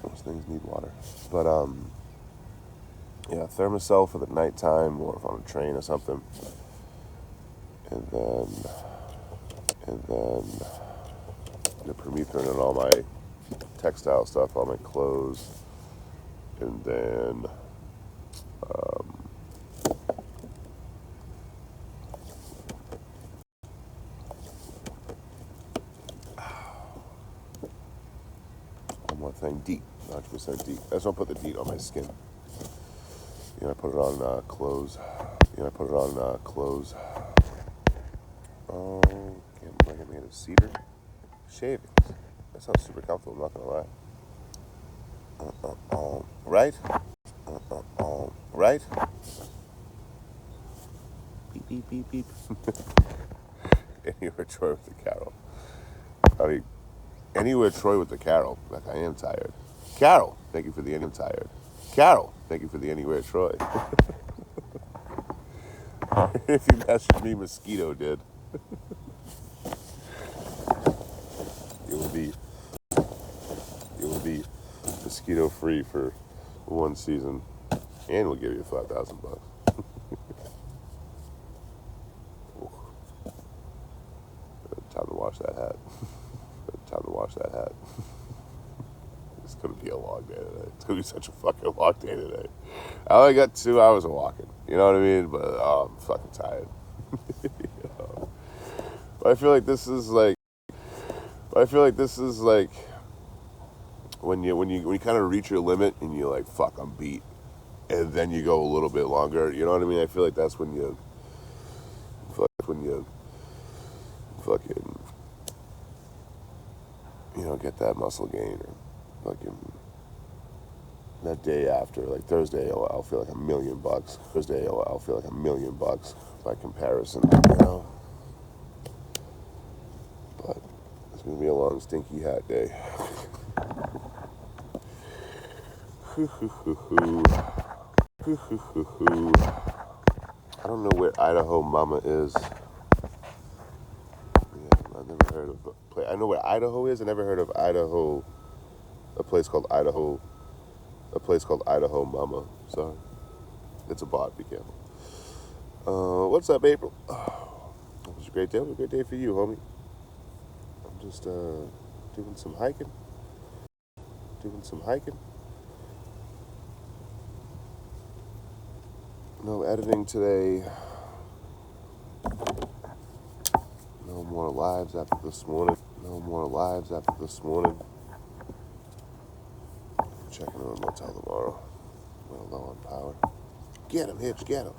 Those things need water. But, yeah, Thermacell for the nighttime or if on a train or something. And then the permethrin and all my textile stuff, all my clothes. And then one more thing, DEET, 100% DEET. I just don't put the DEET on my skin. I put it on clothes. Clothes. Oh, can't bring it made of cedar shavings. That sounds super comfortable. I'm not gonna lie. Right? Right? Beep beep beep beep. Anywhere Troy with the Carol. I mean, anywhere Troy with the Carol. Like I am tired. Carol, thank you for the I'm tired. Carol, thank you for the anywhere Troy. If you messaged me, Mosquito did. It will be mosquito free for one season, and we'll give you $5,000. Time to wash that hat. Time to wash that hat. It's gonna be a long day today. It's gonna be such a fucking long day today. I only got 2 hours of walking. You know what I mean? But I'm fucking tired. But I feel like this is like. When you kind of reach your limit and you're like, fuck, I'm beat, and then you go a little bit longer. You know what I mean? I feel like that's when you fucking get that muscle gain, or fucking that day after, like Thursday, I'll feel like $1,000,000. Thursday, I'll feel like $1,000,000 by comparison. But it's gonna be a long stinky hat day. I don't know where Idaho Mama is. I've never heard of a place. I know where Idaho is. I never heard of Idaho. A place called Idaho. A place called Idaho Mama. Sorry, it's a bot. Be careful. What's up, April? It was a great day. It was a great day for you, homie. I'm just doing some hiking. No editing today. No more lives after this morning. Checking on the motel tomorrow. We're low on power. Get him, Hitch, get him.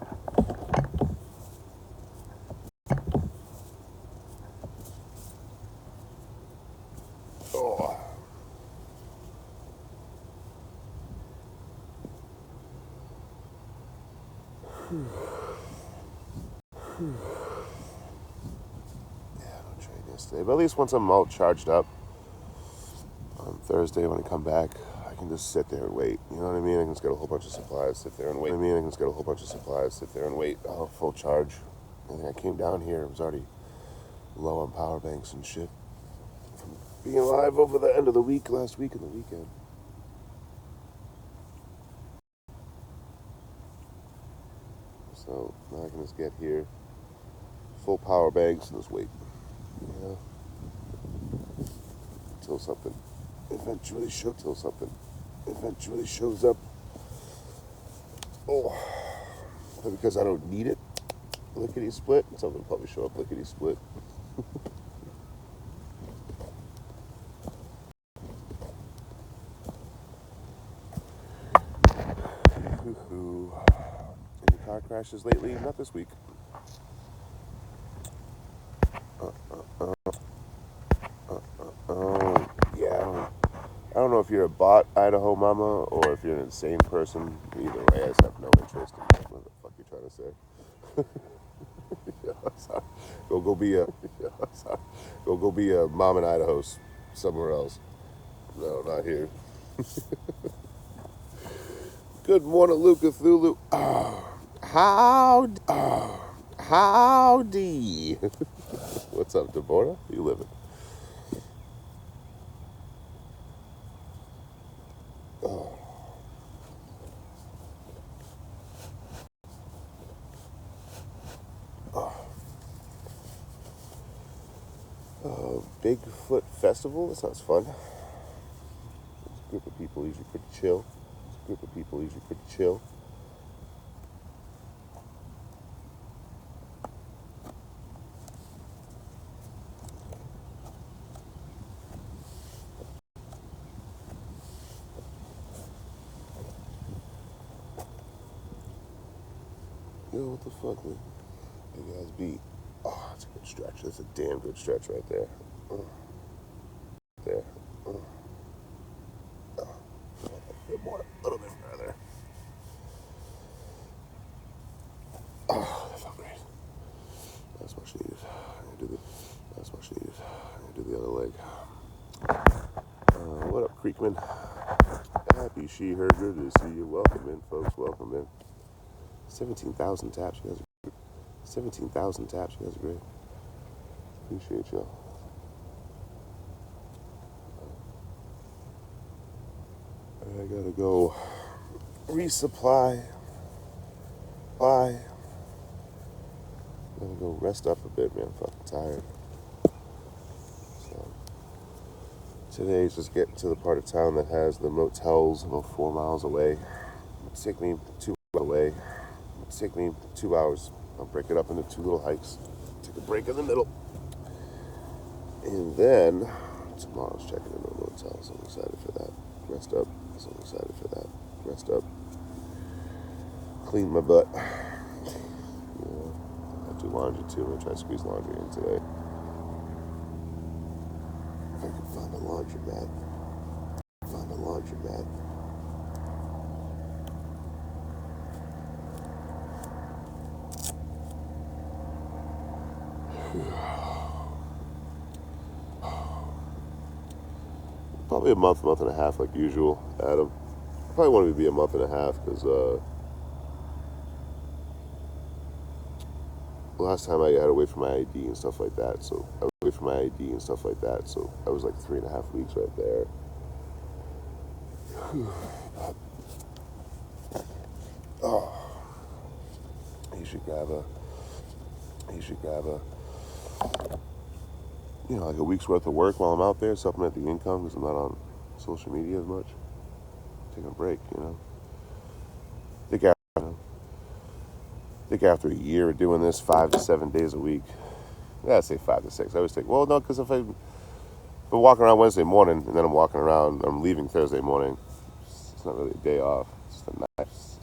Oh. Yeah, no train yesterday. But at least once I'm all charged up on Thursday when I come back, I can just sit there and wait. You know what I mean? I can just get a whole bunch of supplies, sit there and wait. Oh, full charge. I think I came down here, it was already low on power banks and shit. From being alive over the end of the week, last week and the weekend. So now I can just get here, full power banks, and just wait. Until something eventually shows up. Oh, but because I don't need it, lickety split. Something will probably show up lickety split. Any car crashes lately? Not this week. Yeah. I don't know if you're a bot, Idaho Mama, or if you're an insane person. Either way, I just have no interest in what the fuck you're trying to say. Sorry. Go be a sorry. Go be a mom in Idaho somewhere else. No, not here. Good morning, Luca Thulu. Howdy. What's up, Deborah? Where you living? Bigfoot Festival? That sounds fun. It's a group of people, usually pretty chill. Group of people usually pretty chill. Yo, what the fuck, man? Hey guys, beat. Oh, that's a good stretch. That's a damn good stretch right there. There. Oh, a bit more, a little bit further. Oh, that felt great. That's much needed. That's much needed. I'm gonna do the other leg. What up, Creekman? Happy she, her, good to see you. Welcome in, folks. Welcome in. 17,000 taps. You guys are great. 17,000 taps. You guys are great. Appreciate y'all. I gotta go resupply. Bye. Gotta go rest up a bit, man. I'm fucking tired. So today's just getting to the part of town that has the motels about 4 miles away. It'll take me 2 hours away. It'll take me 2 hours. I'll break it up into 2 little hikes. Take a break in the middle. And then tomorrow's checking into a motel, so I'm excited for that. Rest up, so I'm excited for that. Rest up. Clean my butt. I do laundry too. I'm gonna try to squeeze laundry in today. If I can find a laundromat. Find a laundromat. Probably a month and a half like usual, Adam. I probably want to be a month and a half because last time I had to wait for my ID and stuff like that. So I wait for my ID and stuff like that. So I was like 3.5 weeks right there. Oh, you should grab a, like a week's worth of work while I'm out there, supplement the income because I'm not on social media as much. Take a break, I think after a year of doing this 5 to 7 days a week, I'd say 5 to 6. I always think, well, no, because if I'm walking around Wednesday morning and then I'm leaving Thursday morning, it's not really a day off. It's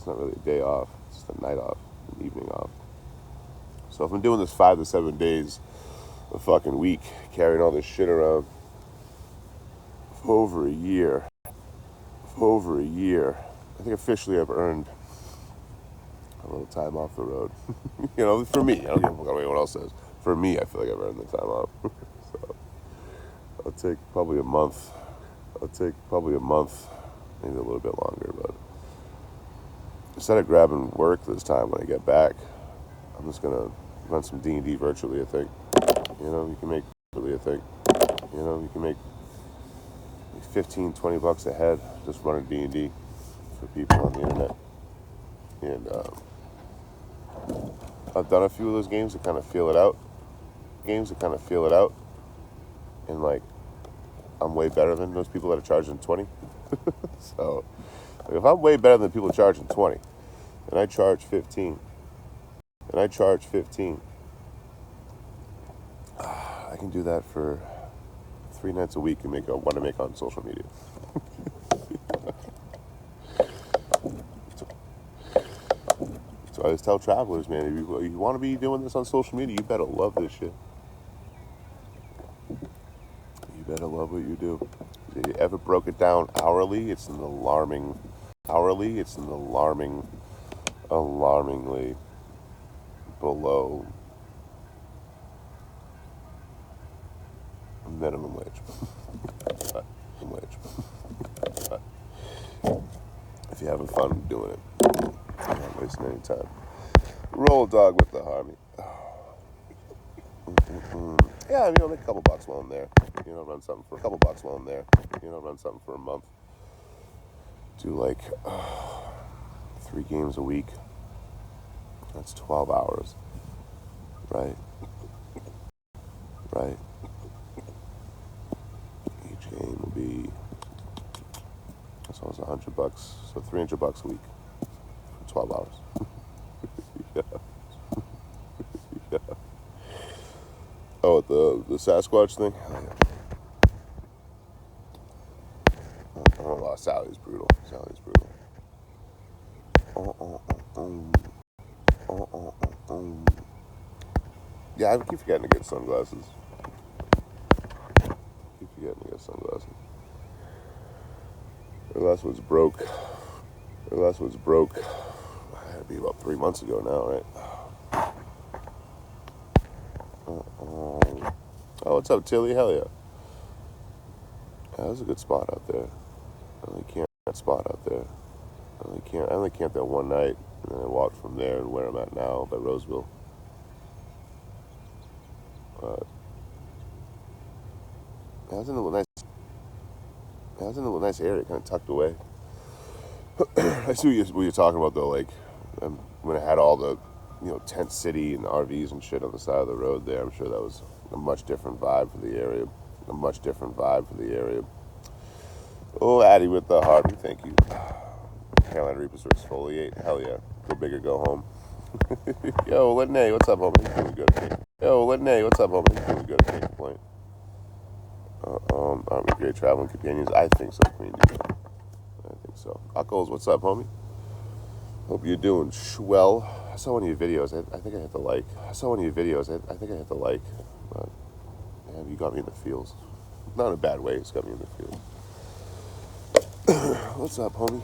not really a day off. It's just a night off, an evening off. So if I'm doing this 5 to 7 days a fucking week, carrying all this shit around for over a year, I think officially I've earned a little time off the road. For me, I don't give a fuck what anyone else says. For me, I feel like I've earned the time off. So I'll take probably a month. Maybe a little bit longer, but instead of grabbing work this time when I get back, I'm just gonna run some D&D virtually. I think, you can make virtually. I think, you can make 15, $20 a head just running D&D for people on the internet. And I've done a few of those games to kind of feel it out. And like, I'm way better than those people that are charging 20. So, if I'm way better than people charging 20, and I charge 15, I can do that for 3 nights a week and make what I make on social media. So I always tell travelers, man, if you want to be doing this on social media, you better love this shit. You better love what you do. If you ever broke it down hourly, it's an alarmingly below minimum wage. If you're having fun doing it, you're not wasting any time. Roll Dog with the Harmony. Yeah, make a couple bucks while I'm there. Run something for a month. Do like 3 games a week. That's 12 hours. Right. Each game will be, that's So it's $100. So $300 a week for 12 hours. Yeah. Yeah. Oh, the Sasquatch thing? Oh, Sally's brutal. Sally's brutal. Yeah, I keep forgetting to get sunglasses. Keep forgetting to get sunglasses. The last one's broke. The last one's broke. It had to be about 3 months ago now, right? Oh, what's up, Tilly? Hell yeah. Yeah, that's a good spot out there. I only camped that spot out there. I only camped there one night, and then I walked from there to where I'm at now by Roseville. It was in a little nice. It was in a little nice area, kind of tucked away. I see what you're talking about though. Like when it had all the, tent city and RVs and shit on the side of the road there. I'm sure that was a much different vibe for the area. A much different vibe for the area. Oh, Addie with the Harvey, thank you. Carolina Reapers to exfoliate. Hell yeah. Go big or go home. Yo, Lenay, what's up, homie? Doing good. Yo, Lenay, what's up, homie? Doing good. Can't complain. Aren't we great traveling companions? I think so, Queen. I think so. Uckles, what's up, homie? Hope you're doing swell. I saw one of your videos. I think I hit the like. I saw one of your videos. I think I hit the like. But, man, you got me in the feels. Not in a bad way. It's got me in the feels. What's up, homie?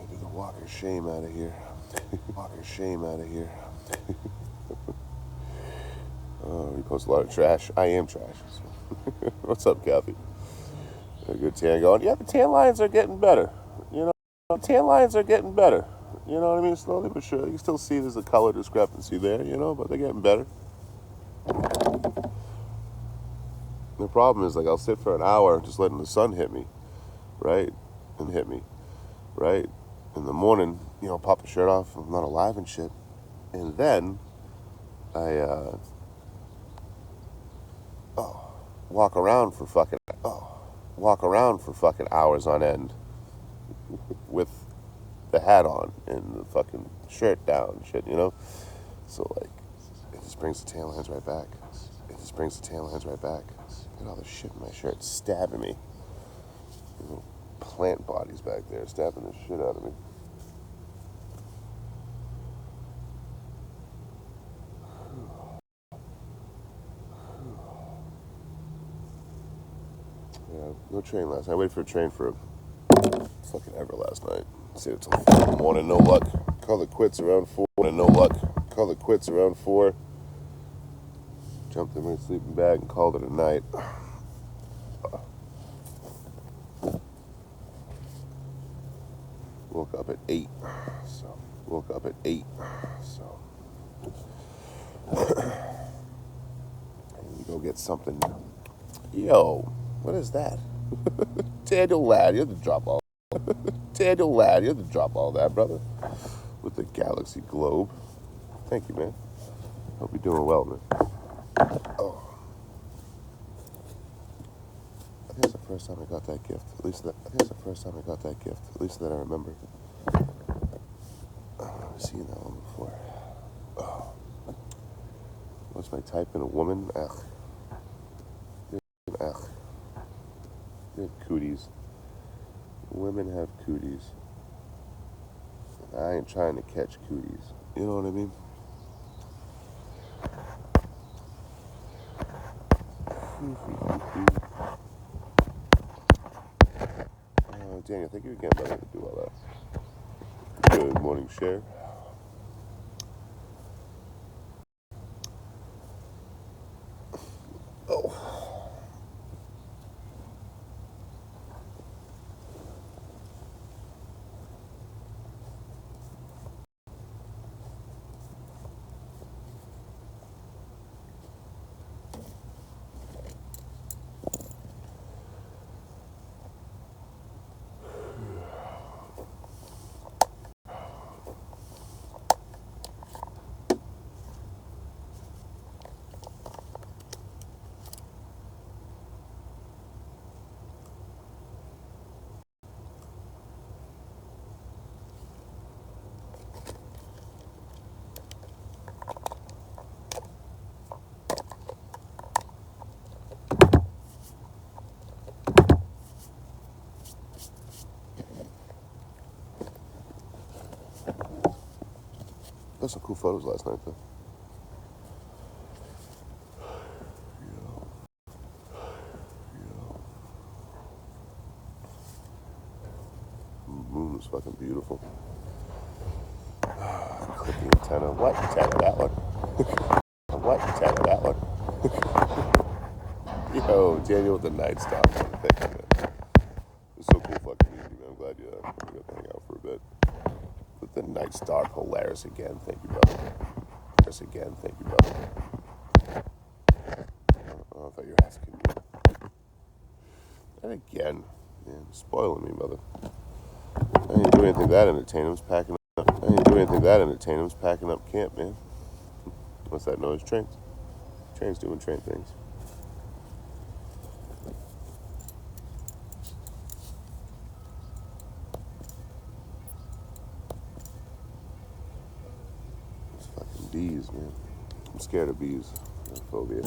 Do the Walker shame out of here. Walker shame out of here. We post a lot of trash. I am trash. What's up, Kathy? A good tan going. Yeah, the tan lines are getting better. Tan lines are getting better. You know what I mean? Slowly but surely. You can still see there's a color discrepancy there, but they're getting better. The problem is, like, I'll sit for an hour just letting the sun hit me, right? And hit me, right? In the morning, pop the shirt off. I'm not alive and shit. And then I walk around for fucking hours on end with the hat on and the fucking shirt down and shit, So, like, it just brings the tan lines right back. Look at all the shit in my shirt stabbing me. Little plant bodies back there stabbing the shit out of me. Yeah, no train last night. I waited for a train for fucking ever last night. Stayed until 4 in the morning, no luck. Called it quits around 4 and no luck. Called it quits around 4. Jumped in my sleeping bag and called it a night. Woke up at 8. So go get something. Yo, what is that? Daniel Ladd, you have to drop all. Daniel Ladd, you have to drop all that, brother. With the Galaxy Globe. Thank you, man. Hope you're doing well, man. Oh. I think it's the first time I got that gift. At least that I remember. I've seen that one before. Oh. What's my type in a woman? Ugh. They have cooties. Women have cooties. I ain't trying to catch cooties. You know what I mean? Daniel, thank you again, brother, to do all that. Good morning, Cher. Oh. Got some cool photos last night, though. Yeah, yeah. The moon was fucking beautiful. Clip the antenna. What antenna? That one. What antenna? That one. Yo, Daniel with the Night Star. Thank you, man. It's so cool fucking meeting you, man. I'm glad you got to hang out for a bit. With the Night Star, Polaris again. Thank you, brother. Polaris again. Thank you, brother. Oh, I thought you were asking me. And again, man, spoiling me, brother. I didn't do anything that entertaining. I was packing up. I didn't do anything that entertaining. I was packing up camp, man. What's that noise? Trains. Trains doing train things. It's fucking bees, man. I'm scared of bees. I have phobia.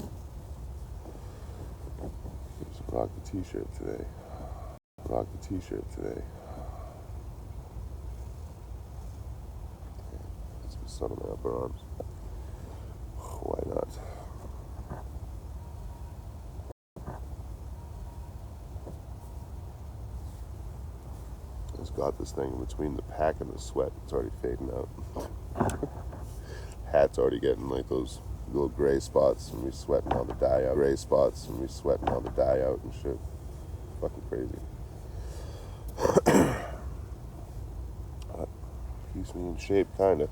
Just rock the t-shirt today. Rock the t-shirt today. That's the sun on my upper arms. Why not? I just got this thing in between the pack and the sweat. It's already fading out. Hat's already getting like those little gray spots and we sweating all the dye out. Gray spots and we sweating all the dye out and shit. Fucking crazy. Keeps me in shape, kinda.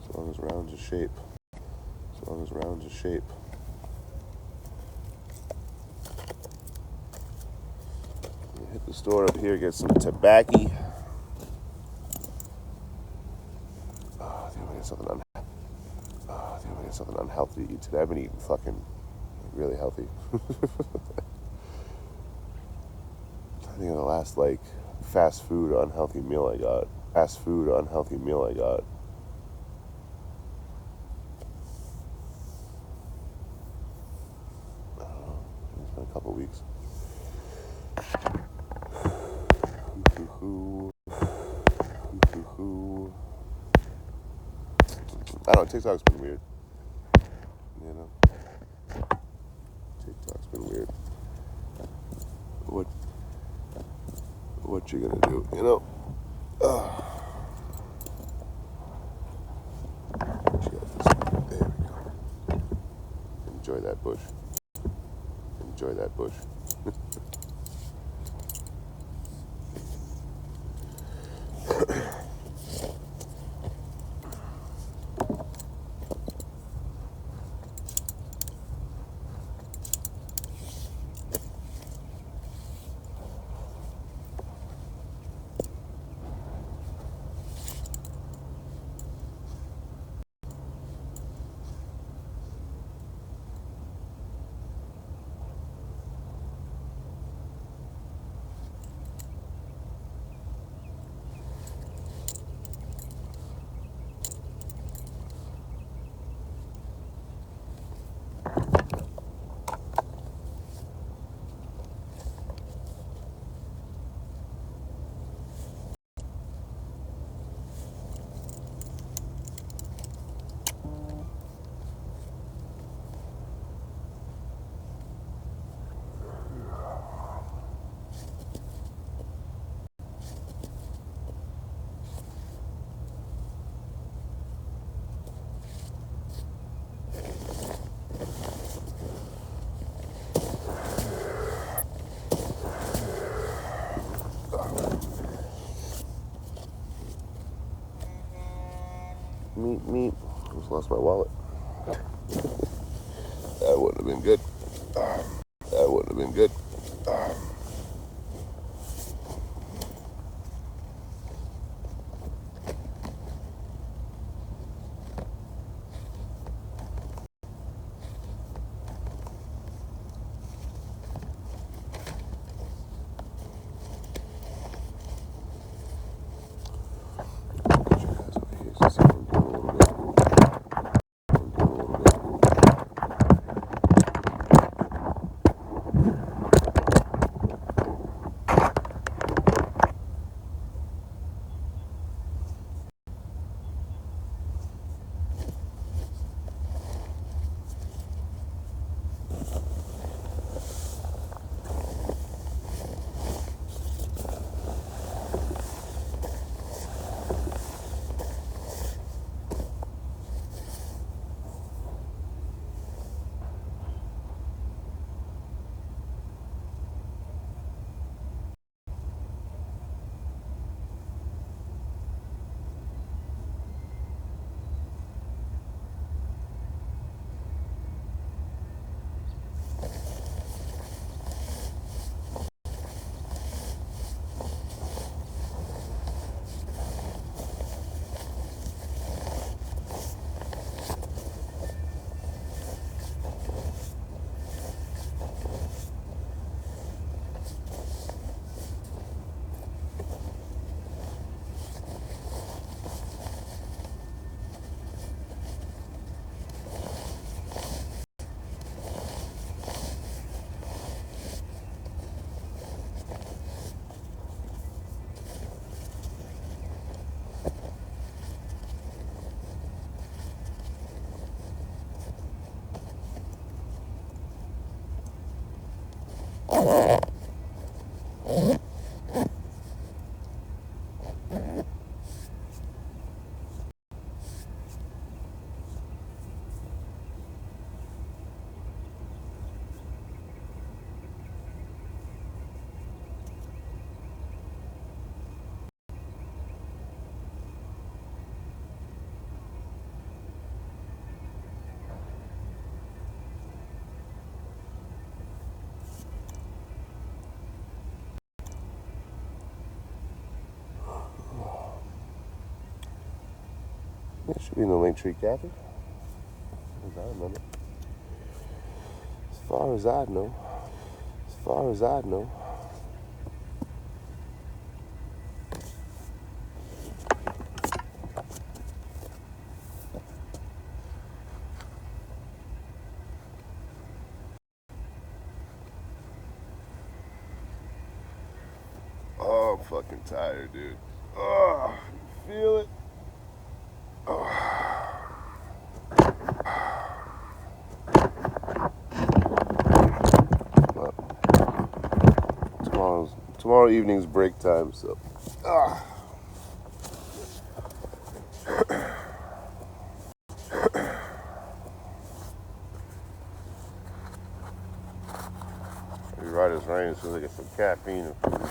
As long as round's a shape. As long as round's a shape. Hit the store up here, get some tobacco. I think I get something unhealthy to eat today. I've been eating fucking really healthy. I think of the last like fast food unhealthy meal I got. I don't know. It's been a couple weeks. I don't know, TikTok's been weird. You know? TikTok's been weird. What you gonna do, you know? There we go. Enjoy that bush. Enjoy that bush. Meat. I just lost my wallet. That wouldn't have been good. That wouldn't have been good. Get you guys over here. So I'm doing a little bit. It should be in the Linktree, Kathy. As I remember. As far as I know. As far as I know. Oh, I'm fucking tired, dude. Oh, feel it? Tomorrow evening's break time, so. You're right, it's raining, so they get some caffeine and food.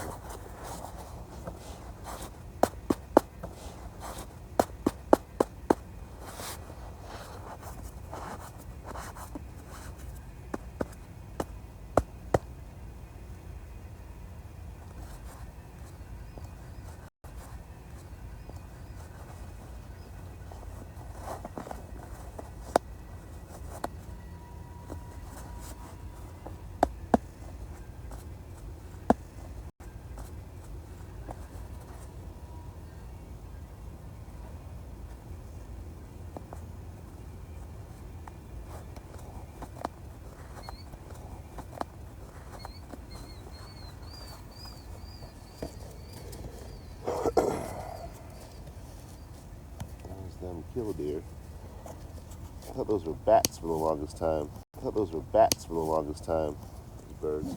Them killdeer. I thought those were bats for the longest time. These birds.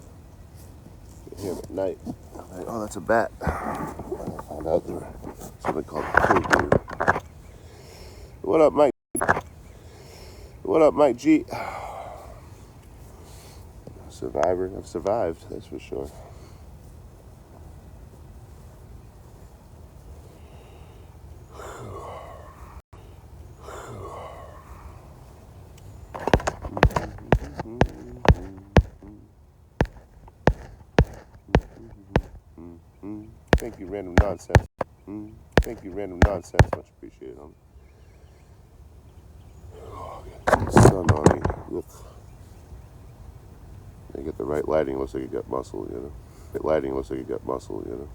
You hear them at night. I'm like, oh, that's a bat. I found out there were something called killdeer. What up, Mike? What up, Mike G? Survivor. I've survived, that's for sure. Thank you, random nonsense. Thank you, random nonsense. Much appreciated. Oh, got the sun on me. Look. You get the right lighting, looks like you got muscle, you know. The lighting looks like you got muscle, you know.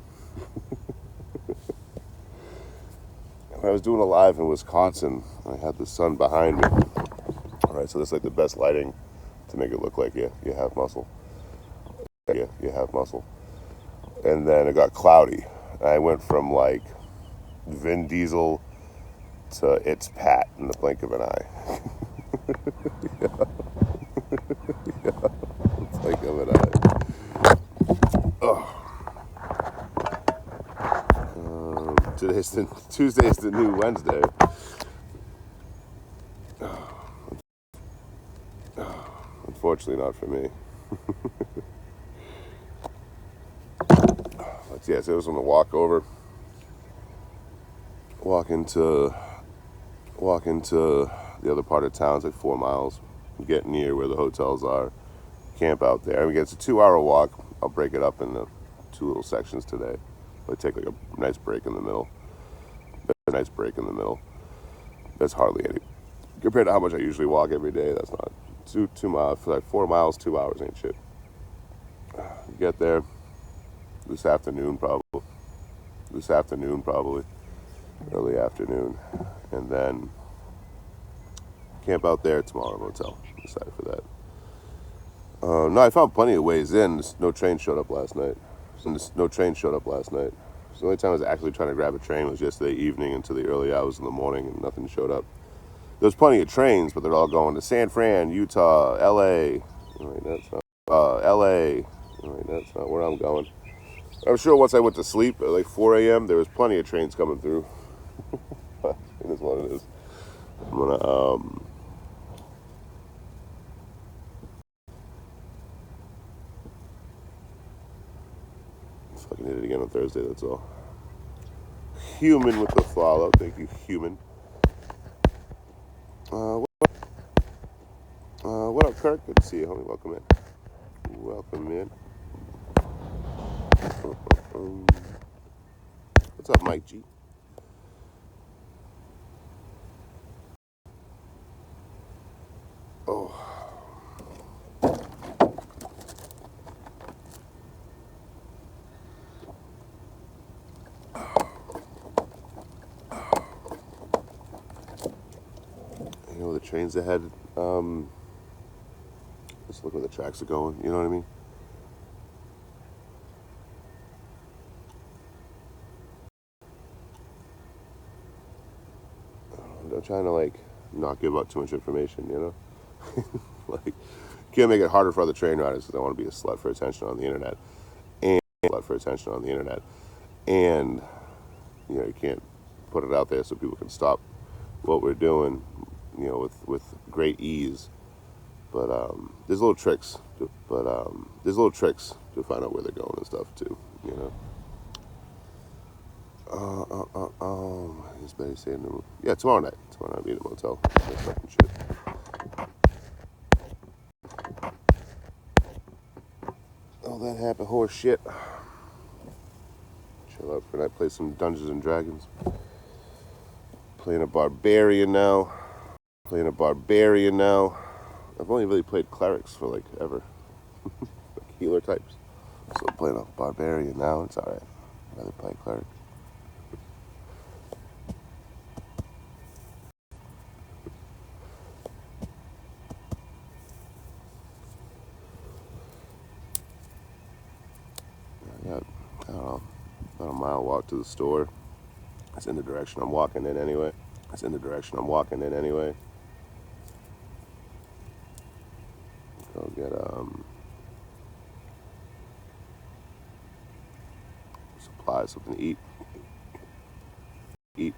When I was doing a live in Wisconsin, I had the sun behind me. All right, so that's like the best lighting to make it look like you have muscle. Yeah, you have muscle. And then it got cloudy. I went from like Vin Diesel to It's Pat in the blink of an eye. Yeah. Yeah. Blink of an eye. Oh. Tuesday's the new Wednesday. Unfortunately, not for me. But yeah, so it was on the walk over. Walk into the other part of town. It's like 4 miles. Get near where the hotels are. Camp out there. I mean, it's a 2-hour walk. I'll break it up into 2 little sections today. I'll take like a nice break in the middle. That's hardly any compared to how much I usually walk every day. That's not 2 miles for like 4 miles. 2 hours ain't shit. Get there this afternoon probably. Early afternoon, and then camp out there tomorrow motel. Decided for that. No, I found plenty of ways in. No train showed up last night. So the only time I was actually trying to grab a train was yesterday evening into the early hours in the morning, and nothing showed up. There's plenty of trains, but they're all going to San Fran, Utah, L.A. Wait, that's not L.A. Alright, that's not where I'm going. I'm sure once I went to sleep at like 4 a.m., there was plenty of trains coming through. It is what it is. I'm gonna fucking hit it again on Thursday. That's all. Human with the follow. Thank you, human. Uh, what up, Kirk? Good to see you, homie. Welcome in. Welcome in. What's up, Mike G? Oh, you know the trains ahead. Let's look where the tracks are going. You know what I mean? I'm trying to like not give out too much information. You know, like can't make it harder for other train riders because I want to be a slut for attention on the internet and and you know you can't put it out there so people can stop what we're doing. You know, with great ease. But there's little tricks. There's little tricks to find out where they're going and stuff too. You know. He's better saying no. Yeah, tomorrow night. Tomorrow night, I'll be in a motel. That fucking shit. Oh, that happened. Horse shit. Chill out for a night. Play some Dungeons and Dragons. Playing a barbarian now. I've only really played clerics for like ever. Like healer types. So I'm playing a barbarian now. It's alright. I'd rather play cleric. I got, I don't know, about a mile walk to the store. It's in the direction I'm walking in anyway. Go get supplies, something to eat.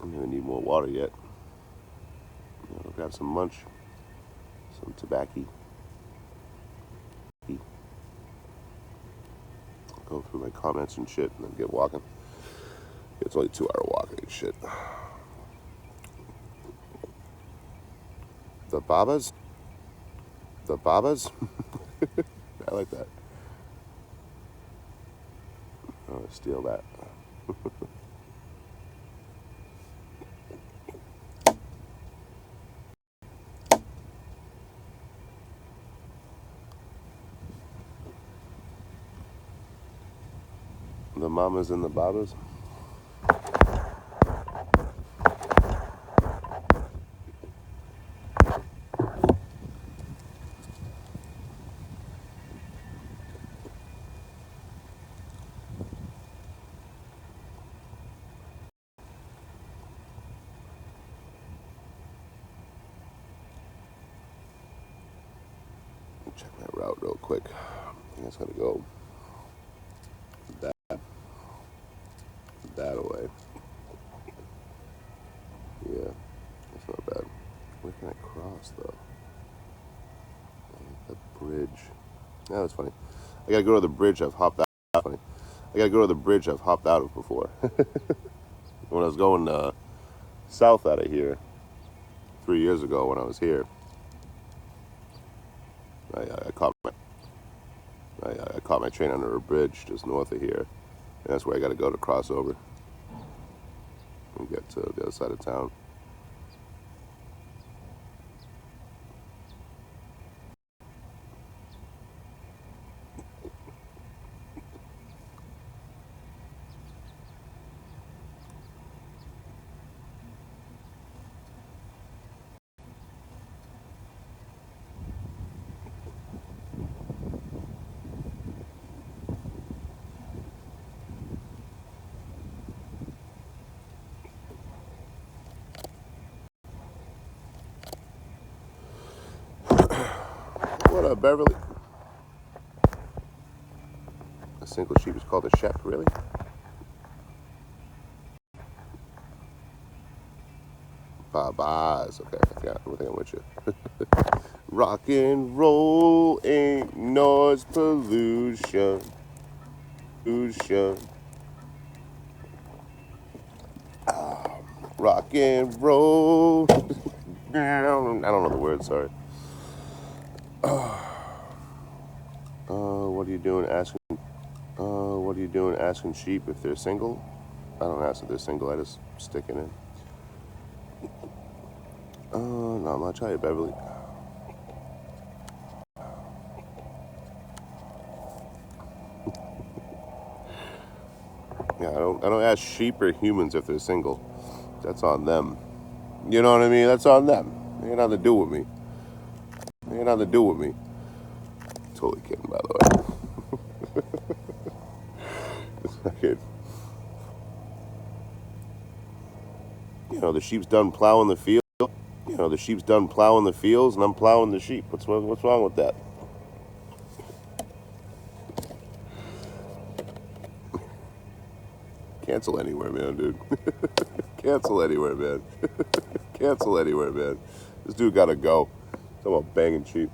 I'm gonna need more water yet. I'll grab some munch, some tobacco. Go through my comments and shit, and then get walking. It's only 2 hour walking and shit. The Babas. I like that. I'm gonna steal that. The mamas and the babas. Check that route real quick. I think it's gonna go that away. Yeah, that's not bad. Where can I cross though? The bridge. Yeah, that's funny. I gotta go to the bridge I've hopped out. Funny. I gotta go to the bridge I've hopped out of before. When I was going south out of here 3 years ago, when I was here, I caught my train under a bridge just north of here, and that's where I got to go to cross over and get to the other side of town. up, Beverly? A single sheep is called a shep, really? Babas. Okay, I think I'm with you. Rock and roll ain't noise pollution. Pollution. Rock and roll. I don't know the words, sorry. What are you doing asking? What are you doing asking sheep if they're single? I don't ask if they're single. I just stick it in. Not much. How you, Beverly? Yeah, I don't ask sheep or humans if they're single. That's on them. You know what I mean? That's on them. They ain't nothing to do with me. They ain't nothing to do with me. Totally kidding, by the way. Okay. The sheep's done plowing the field. The sheep's done plowing the fields, and I'm plowing the sheep. What's wrong with that? Cancel anywhere, man, dude. Cancel anywhere, man. Cancel anywhere, man. This dude gotta go. Talking about banging sheep.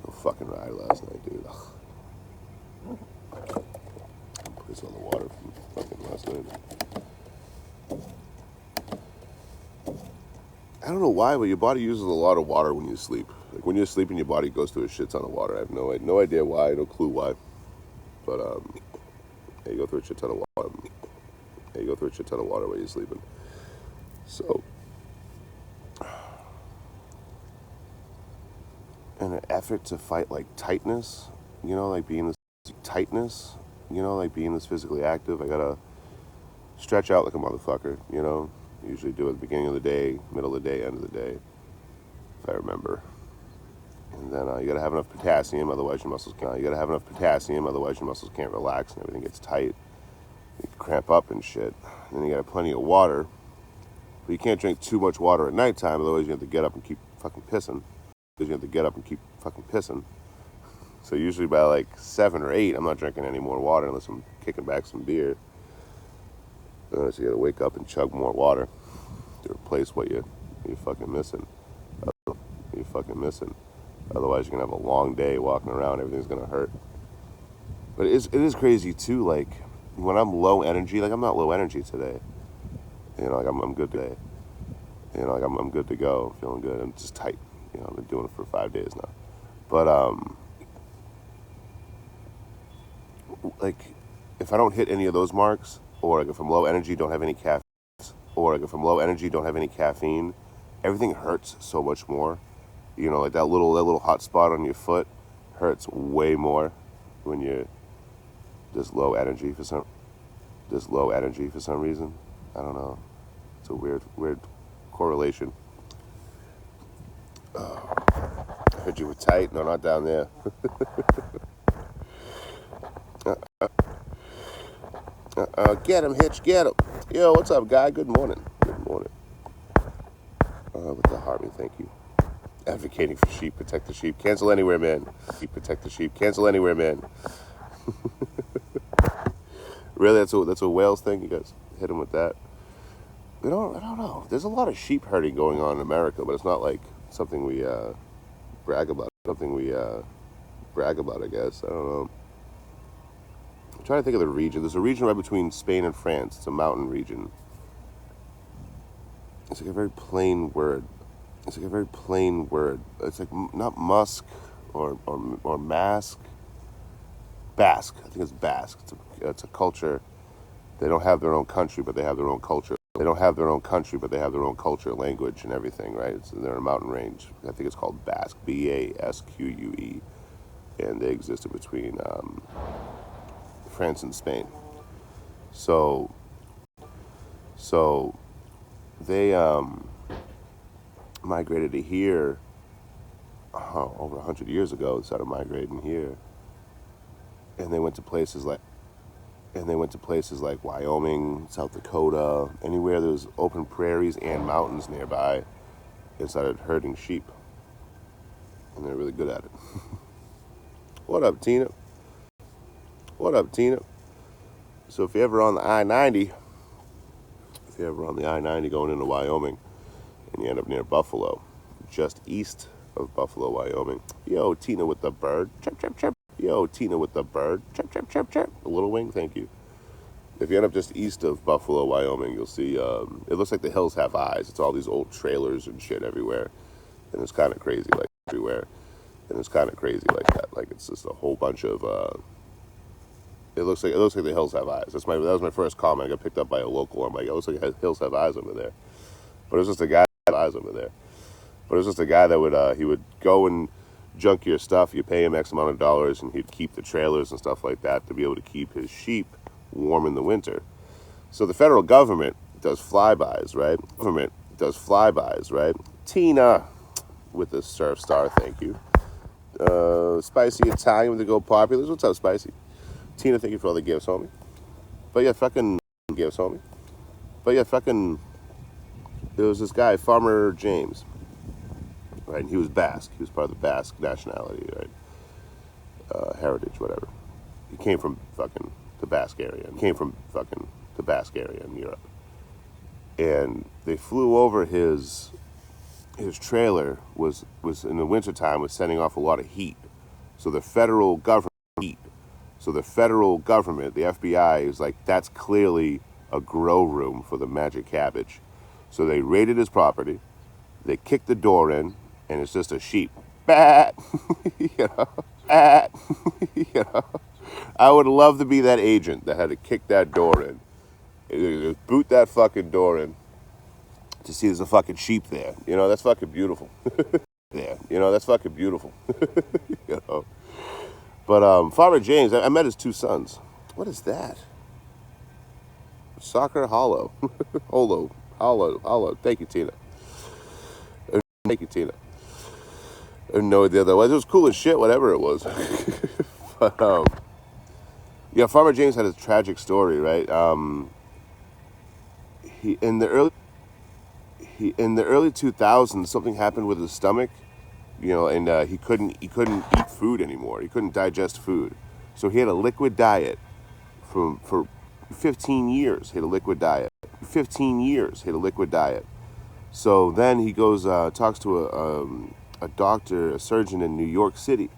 No fucking ride last night, dude. Put this on the water from fucking last night. I don't know why, but your body uses a lot of water when you sleep. Like when you're sleeping, your body goes through a shit ton of water. I have no idea why, no clue why. But you go through a shit ton of water. You go through a shit ton of water while you're sleeping. So, in an effort to fight like tightness, like being this physically active, I gotta stretch out like a motherfucker. Usually do it at the beginning of the day, middle of the day, end of the day, if I remember. And then you gotta have enough potassium, otherwise your muscles can't. You gotta have enough potassium, otherwise your muscles can't relax and everything gets tight. You can cramp up and shit. And then you gotta have plenty of water, but you can't drink too much water at nighttime, otherwise you have to get up and keep fucking pissing. So usually by like 7 or 8, I'm not drinking any more water unless I'm kicking back some beer. So you gotta wake up and chug more water to replace what you're fucking missing. Otherwise, you're gonna have a long day walking around. Everything's gonna hurt. But it is crazy too. Like when I'm low energy, like I'm not low energy today. Like I'm good today. Like I'm good to go. Feeling good. I'm just tight. I've been doing it for 5 days now. But like if I don't hit any of those marks, or like if I'm low energy, don't have any caffeine, everything hurts so much more. Like that little hot spot on your foot hurts way more when you're just low energy for some reason. I don't know. It's a weird correlation. I heard you were tight. No, not down there. Get him, Hitch, get him. Yo, what's up, guy? Good morning. Good morning. With the Harvey, thank you. Advocating for sheep, protect the sheep. Cancel anywhere, man. Protect the sheep. Cancel anywhere, man. Really, that's a Wales thing. You guys hit him with that. I don't know. There's a lot of sheep herding going on in America, but it's not like something we brag about. I guess. I don't know. I'm trying to think of the region. There's a region right between Spain and France. It's a mountain region. It's like a very plain word. It's like not musk or mask. Basque. I think it's Basque. It's a culture. They don't have their own country, but they have their own culture. Language, and everything, right? They're in a mountain range. I think it's called Basque. Basque. And they existed between France and Spain. So they migrated to here over 100 years ago. They started migrating here. and they went to places like Wyoming, South Dakota, anywhere there's open prairies and mountains nearby, and started herding sheep. And they're really good at it. What up, Tina? What up, Tina? So if you're ever on the I-90, going into Wyoming, and you end up near Buffalo, just east of Buffalo, Wyoming. Yo, Tina with the bird. Chirp, chirp, chirp. Yo, Tina with the bird. Chirp, chirp, chirp, chirp. A little wing, thank you. If you end up just east of Buffalo, Wyoming, you'll see, it looks like the hills have eyes. It's all these old trailers and shit everywhere. And it's kind of crazy, like, everywhere. And it's kind of crazy like that. Like, it's just a whole bunch of, it looks like the hills have eyes. That was my first comment. I got picked up by a local. I'm like, it looks like the hills have eyes over there. But it was just a guy that had eyes over there. But it was just a guy that would, he would go and junk your stuff. You pay him X amount of dollars, and he'd keep the trailers and stuff like that to be able to keep his sheep warm in the winter. So the federal government does flybys, right? Tina with the surf star, thank you. Spicy Italian with the Go Populars. What's up, Spicy? Tina, thank you for all the gifts, homie. But yeah, fucking gifts, homie. There was this guy, Farmer James, right? And he was Basque. He was part of the Basque nationality, right? Heritage, whatever. He came from fucking the Basque area. In Europe. And they flew over his trailer was in the wintertime was sending off a lot of heat. So the federal government, the FBI is like, that's clearly a grow room for the magic cabbage. So they raided his property, they kicked the door in, and it's just a sheep. Bat! you know? Bat! you know? I would love to be that agent that had to kick that door in. Just boot that fucking door in to see there's a fucking sheep there. You know, that's fucking beautiful. you know? But Farmer James, I met his two sons. What is that? Soccer Hollow. Hollow. Thank you, Tina. I have no idea that was. It was cool as shit, whatever it was. But, yeah, Farmer James had a tragic story, right? In the early 2000s, something happened with his stomach, you know, and he couldn't eat food anymore. He couldn't digest food, so he had a liquid diet for 15 years. He had a liquid diet. So then he goes talks to a doctor, a surgeon in New York City,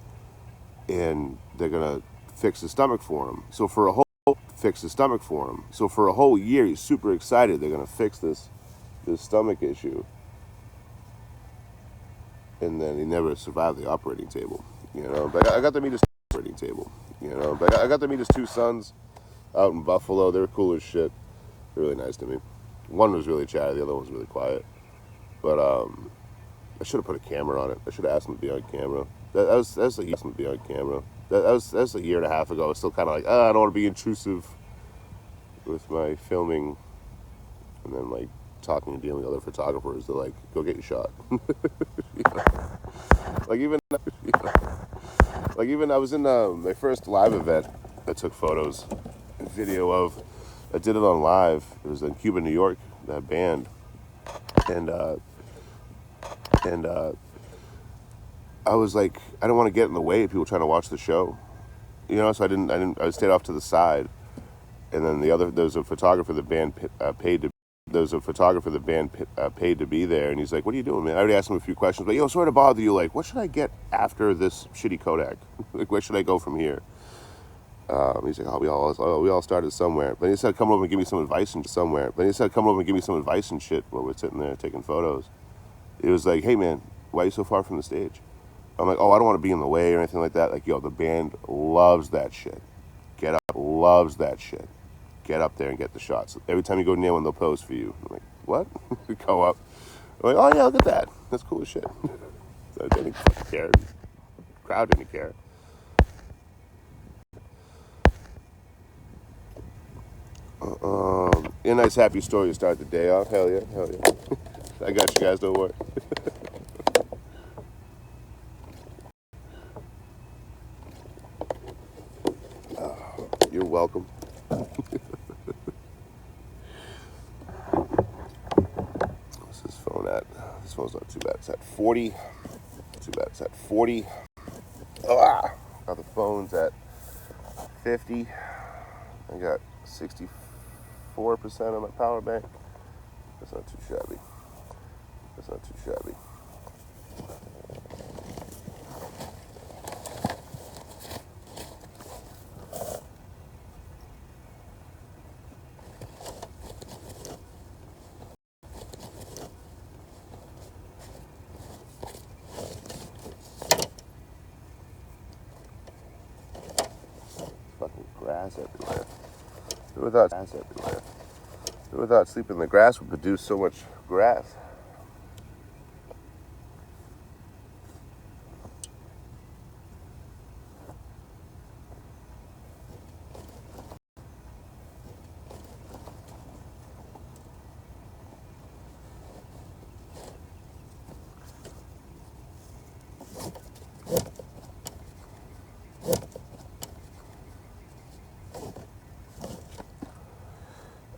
and they're gonna fix his stomach for him. So for a whole year, he's super excited. They're gonna fix this stomach issue, and then he never survived the operating table. You know, but I got to meet his two sons out in Buffalo. They were cool as shit. They're really nice to me. One was really chatty, the other one was really quiet. But I should have put a camera on it. I should have asked him to be on camera. That was a year and a half ago. I was still kind of like, I don't want to be intrusive with my filming, and then like talking and dealing with other photographers. They're like, go get your shot. you know? Like even I was in my first live event. I took photos and video of. I did it on live. It was in Cuba, New York. That band, and I was like, I don't want to get in the way of people trying to watch the show, you know. So I stayed off to the side, and then there was a photographer the band paid to be there, and he's like, what are you doing, man? I already asked him a few questions, but sorry to bother you, like, what should I get after this shitty Kodak? Like, where should I go from here? He's like, we all started somewhere. But he said, come over and give me some advice and shit while we're sitting there taking photos. It was like, hey man, why are you so far from the stage? I'm like, I don't want to be in the way or anything like that. Like, the band loves that shit. Get up there and get the shots. Every time you go near one, they'll pose for you. I'm like, what? We go up. I'm like, oh yeah, look at that. That's cool as shit. So I didn't fucking care. The crowd didn't care. A nice happy story to start the day off. Hell yeah. I got you guys, don't worry. welcome. What's this phone at? This phone's not too bad. It's at 40. Too bad it's at 40. Ah! Now the phone's at 50. I got 64% on my power bank. That's not too shabby. That's not too shabby. Fucking grass everywhere. Who thought grass everywhere? Who thought sleeping in the grass would produce so much grass?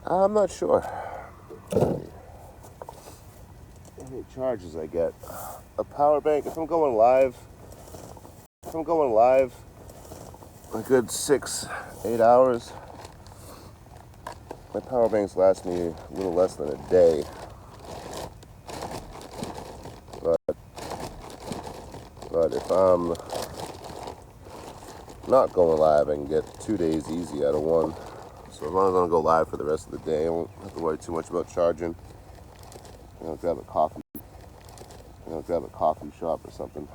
I'm not sure how many charges I get. A power bank, if I'm going live, a good 6-8 hours, my power banks last me a little less than a day. But if I'm not going live, I can get 2 days easy out of one. So as long as I don't go live for the rest of the day, I won't have to worry too much about charging. Grab a coffee. Grab a coffee shop or something.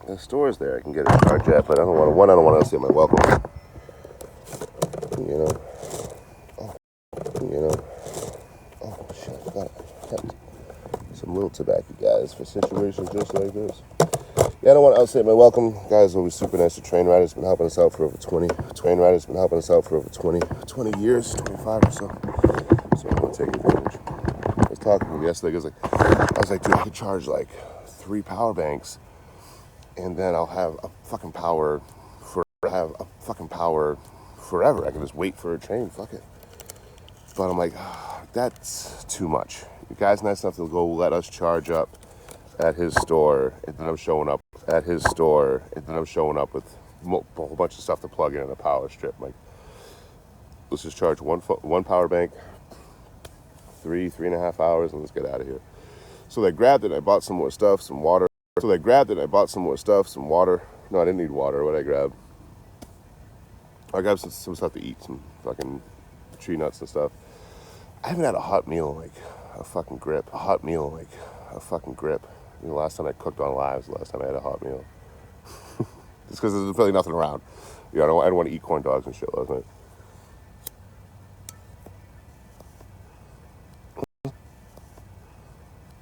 The store's there. I can get a charge at, but I don't want to say my welcome. Oh shit! I got some little tobacco, guys, for situations just like this. Yeah, I don't want to outstate my welcome. Guys, always super nice to Train Riders. Been helping us out for over 20. Train Riders been helping us out for over 20 years, 25 or so. So I want to take advantage. I was talking to him yesterday. I was like, dude, I could charge like 3 power banks, and then I'll have a fucking power forever. I can just wait for a train. Fuck it. But I'm like, that's too much. The guy's nice enough to go let us charge up at his store, and then I'm showing up with a whole bunch of stuff to plug in a power strip. I'm like, let's just charge one power bank, 3.5 hours, and let's get out of here. So they grabbed it. I bought some more stuff, some water. No, I didn't need water. What did I grab? I grabbed some stuff to eat, some fucking tree nuts and stuff. I haven't had a hot meal in like a fucking grip. The last time I cooked on live was the last time I had a hot meal. Just because there's really nothing around. I don't want to eat corn dogs and shit last night.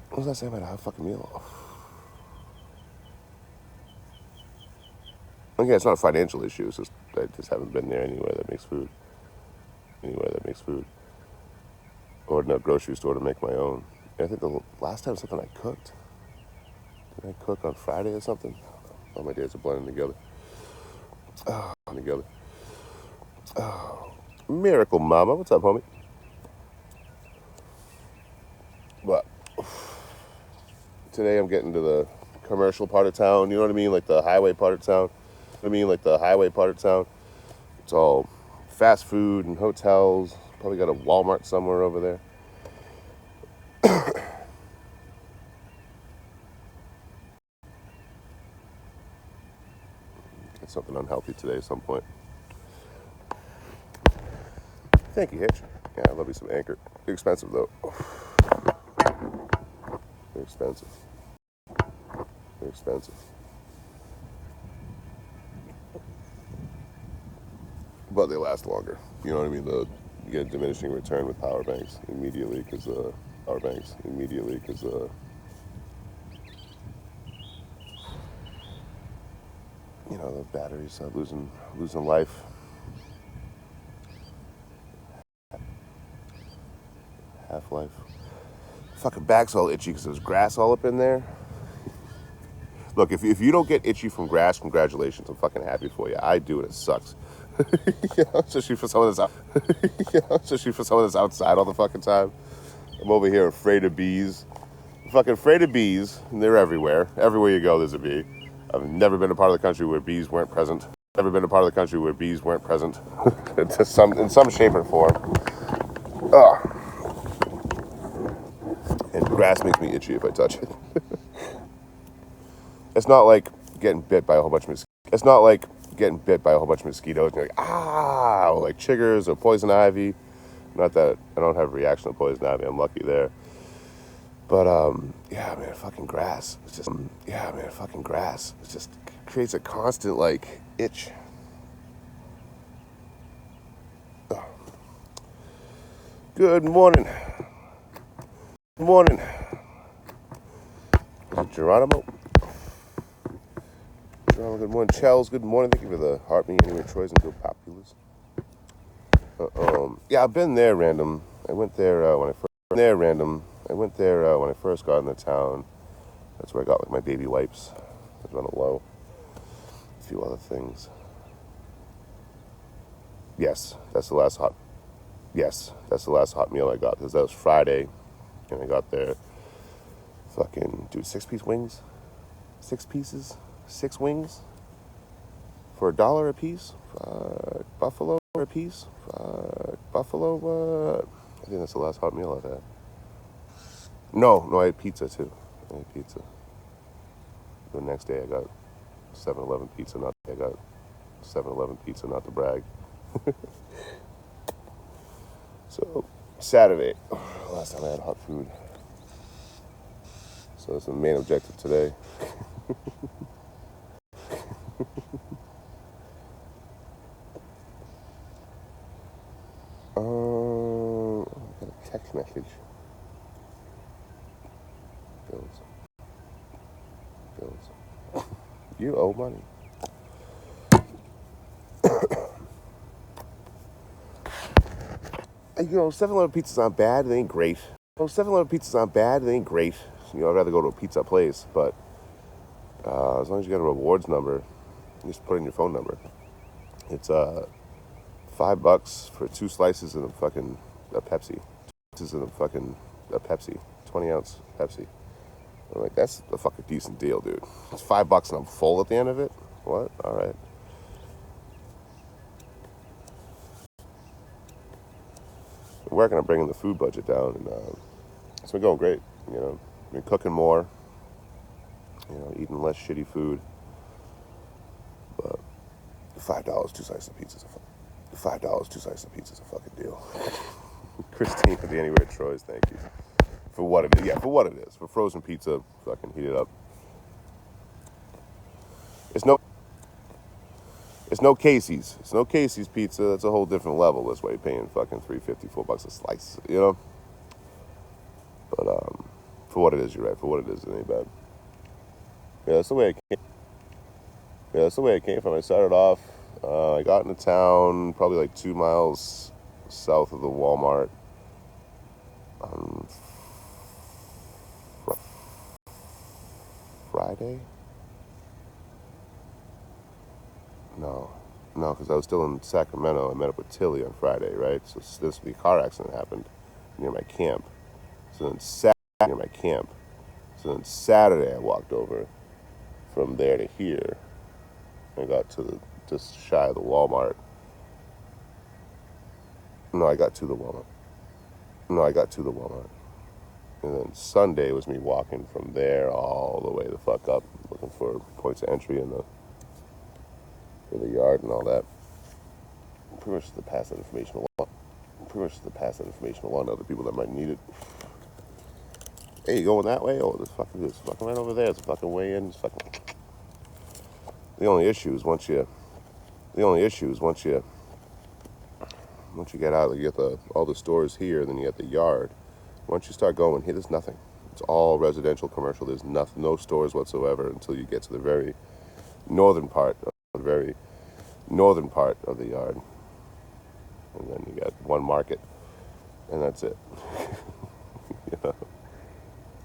When was the last time I had a hot fucking meal? Okay, it's not a financial issue. It's just I just haven't been there anywhere that makes food. Or in a grocery store to make my own. I think the last time something I cooked. Did I cook on Friday or something? All my days are blending together. Miracle Mama, what's up, homie? But today I'm getting to the commercial part of town. You know what I mean? Like the highway part of town. It's all fast food and hotels. Probably got a Walmart somewhere over there. Get something unhealthy today at some point. Thank you, Hitch. Yeah, I love you some Anchor. They're expensive though. They're expensive. But they last longer. You know what I mean? You get a diminishing return with power banks immediately because you know, the batteries losing life. Half-life. Fucking back's all itchy because there's grass all up in there. Look, if you don't get itchy from grass, congratulations. I'm fucking happy for you. I do, and it sucks. You know, especially for someone that's especially for someone that's outside all the fucking time. I'm over here afraid of bees. I'm fucking afraid of bees, and they're everywhere. Everywhere you go, there's a bee. I've never been a part of the country where bees weren't present. Never been a part of the country where bees weren't present in some shape or form. Ugh. And grass makes me itchy if I touch it. It's not like getting bit by a whole bunch of mosquitoes. It's not like getting bit by a whole bunch of mosquitoes and you're like, ah, or like chiggers or poison ivy. Not that I don't have a reaction to poison ivy. I'm lucky there. But, yeah, man, fucking grass. It's just, yeah, man, fucking grass. It just creates a constant, like, itch. Oh. Good morning. Good morning. Is it Geronimo? Good morning, Chels. Good morning. Thank you for the heart me anyway, Troy's and Bill Populous. Yeah, I've been there random. I went there when I first got into town. That's where I got like my baby wipes. I was running low. A few other things. Yes, that's the last hot meal I got because that was Friday, and I got there. Fucking dude, 6-piece wings, 6 pieces. 6 wings for $1 a piece. Buffalo a piece. Buffalo. I think that's the last hot meal I've had. No, I had pizza too. The next day I got 7-Eleven pizza. Not to brag. So Saturday, last time I had hot food. So that's the main objective today. I got a text message. Bills. You owe money. You know, 7-Eleven pizza's not bad. It ain't great. You know, I'd rather go to a pizza place, but as long as you got a rewards number, you just put in your phone number. It's $5 for 2 slices and a Pepsi. 20-ounce Pepsi. I'm like, that's a fucking decent deal, dude. It's $5 and I'm full at the end of it. What? All right. I'm working on bringing the food budget down, and it's been going great. You know, been cooking more. You know, eating less shitty food. But $5 2 slices of pizza is a fucking deal. Christine at the Anywhere Troy's, thank you. For what it is. Yeah, for what it is. For frozen pizza, fucking heat it up. It's no Casey's. It's no Casey's pizza. That's a whole different level. That's why you're paying fucking $3.50, $4 a slice, you know? But for what it is, you're right. For what it is, it ain't bad. Yeah, that's the way it came from. I started off, I got into town probably like 2 miles south of the Walmart. Friday? No, because I was still in Sacramento. I met up with Tilly on Friday, right? So the car accident happened near my camp. So then Saturday I walked over from there to here. I got to just shy of the Walmart. No, I got to the Walmart. And then Sunday was me walking from there all the way the fuck up, looking for points of entry in the yard and all that. Pretty much to pass that information along to other people that might need it. Hey, you going that way? Oh, this fucking right over there. It's a fucking way in. It's fucking. The only issue is once you get out, you get all the stores here, then you get the yard. Once you start going here, there's nothing. It's all residential, commercial. There's no stores whatsoever until you get to the very northern part a very northern part of the yard, and then you got one market, and that's it. You know?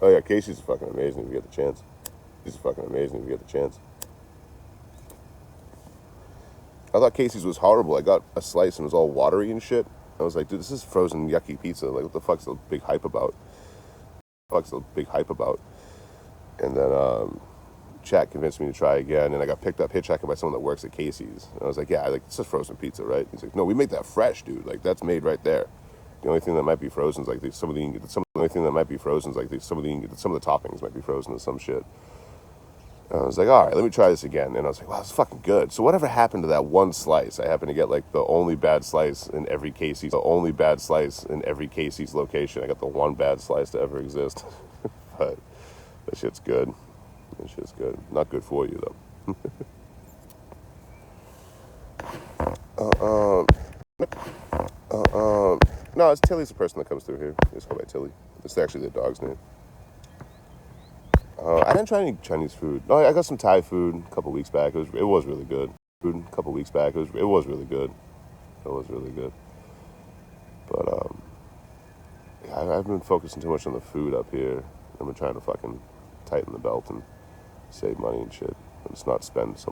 Oh yeah, Casey's fucking amazing if you get the chance. He's fucking amazing if you get the chance. I thought Casey's was horrible. I got a slice and it was all watery and shit. I was like, dude, this is frozen yucky pizza. Like, what the fuck's the big hype about? And then Chat convinced me to try again, and I got picked up hitchhiking by someone that works at Casey's. And I was like, yeah, like, it's just frozen pizza, right? He's like, no, we make that fresh, dude. Like, that's made right there. The only thing that might be frozen is like some of the toppings might be frozen or some shit. And I was like, all right, let me try this again. And I was like, wow, it's fucking good. So whatever happened to that one slice? I happened to get like the only bad slice in every Casey's location. I got the one bad slice to ever exist. But that shit's good. Not good for you though. No, it's Tilly's the person that comes through here. It's called by Tilly. It's actually the dog's name. I didn't try any Chinese food. No, I got some Thai food a couple weeks back. It was really good. But yeah, I've been focusing too much on the food up here. I've been trying to fucking tighten the belt and save money and shit. And just not spend so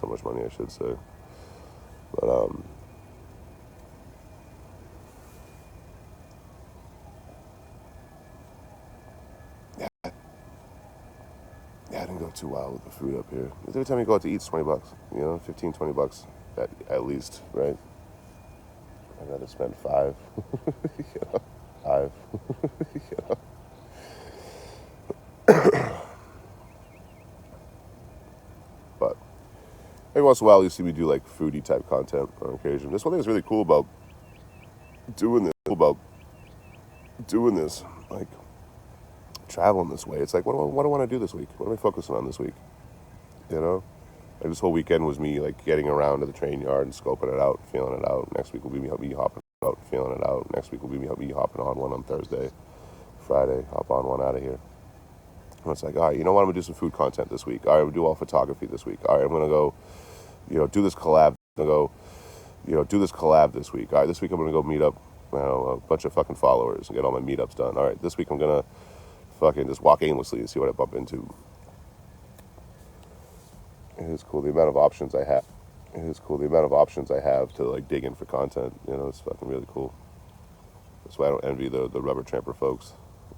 much money, I should say. But yeah, I didn't go too wild with the food up here. Every time you go out to eat, it's $20. You know, $15-20 at least, right? I'd rather spend $5. You know, $5. You know. But every once in a while, you see me do like foodie type content on occasion. This one thing is really cool about doing this, like traveling this way. It's like, what do I want to do this week? What am I focusing on this week? You know? Like this whole weekend was me like getting around to the train yard and scoping it out, feeling it out. Next week will be me hopping out, feeling it out. Next week will be me hopping on one on Thursday. Friday, hop on one out of here. And it's like, all right, you know what? I'm going to do some food content this week. All right, I'm going to do all photography this week. All right, I'm going to go, do this collab. Do this collab this week. All right, this week I'm going to go meet up, a bunch of fucking followers and get all my meetups done. All right, this week I'm going to fucking just walk aimlessly and see what I bump into. It is cool the amount of options I have. To like dig in for content. It's fucking really cool. That's why I don't envy the rubber tramper folks.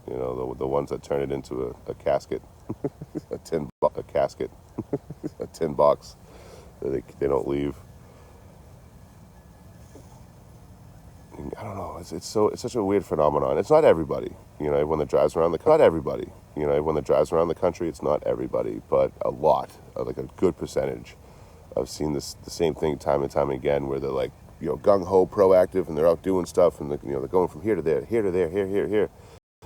The ones that turn it into a casket, a tin box that they don't leave. And I don't know. It's such a weird phenomenon. It's not everybody. Everyone that drives around the country. It's not everybody, but a lot, like a good percentage. I've seen the same thing time and time again, where they're like, gung ho, proactive, and they're out doing stuff, and they're going from here to there, here to there, here.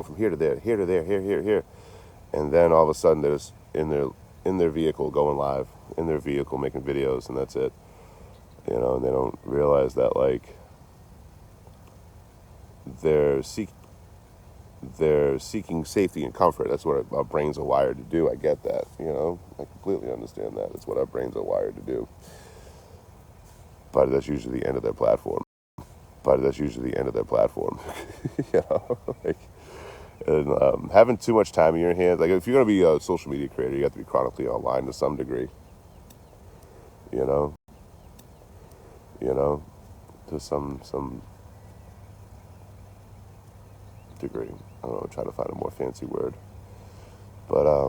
From here to there, here, and then all of a sudden they're just in their vehicle going live, in their vehicle making videos, and that's it. And they don't realize that like they're seeking safety and comfort. That's what our brains are wired to do. I get that. I completely understand that. It's what our brains are wired to do. But that's usually the end of their platform. Like. And having too much time in your hands, like if you're gonna be a social media creator, you have to be chronically online to some degree. To some degree. I don't know. Try to find a more fancy word, but I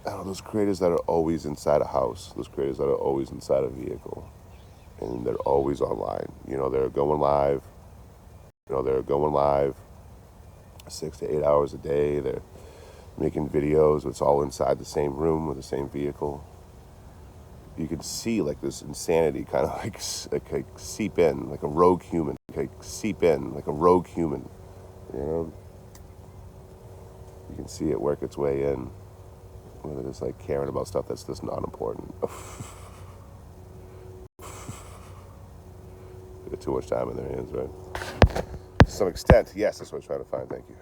don't know, those creators that are always inside a house, those creators that are always inside a vehicle. And they're always online. They're going live. 6 to 8 hours a day. They're making videos. It's all inside the same room with the same vehicle. You can see like this insanity kind of like seep in, like a rogue human. You can see it work its way in. Where they're just like caring about stuff that's just not important. They get too much time in their hands, right? some extent. Yes, that's what I'm trying to find. Thank you.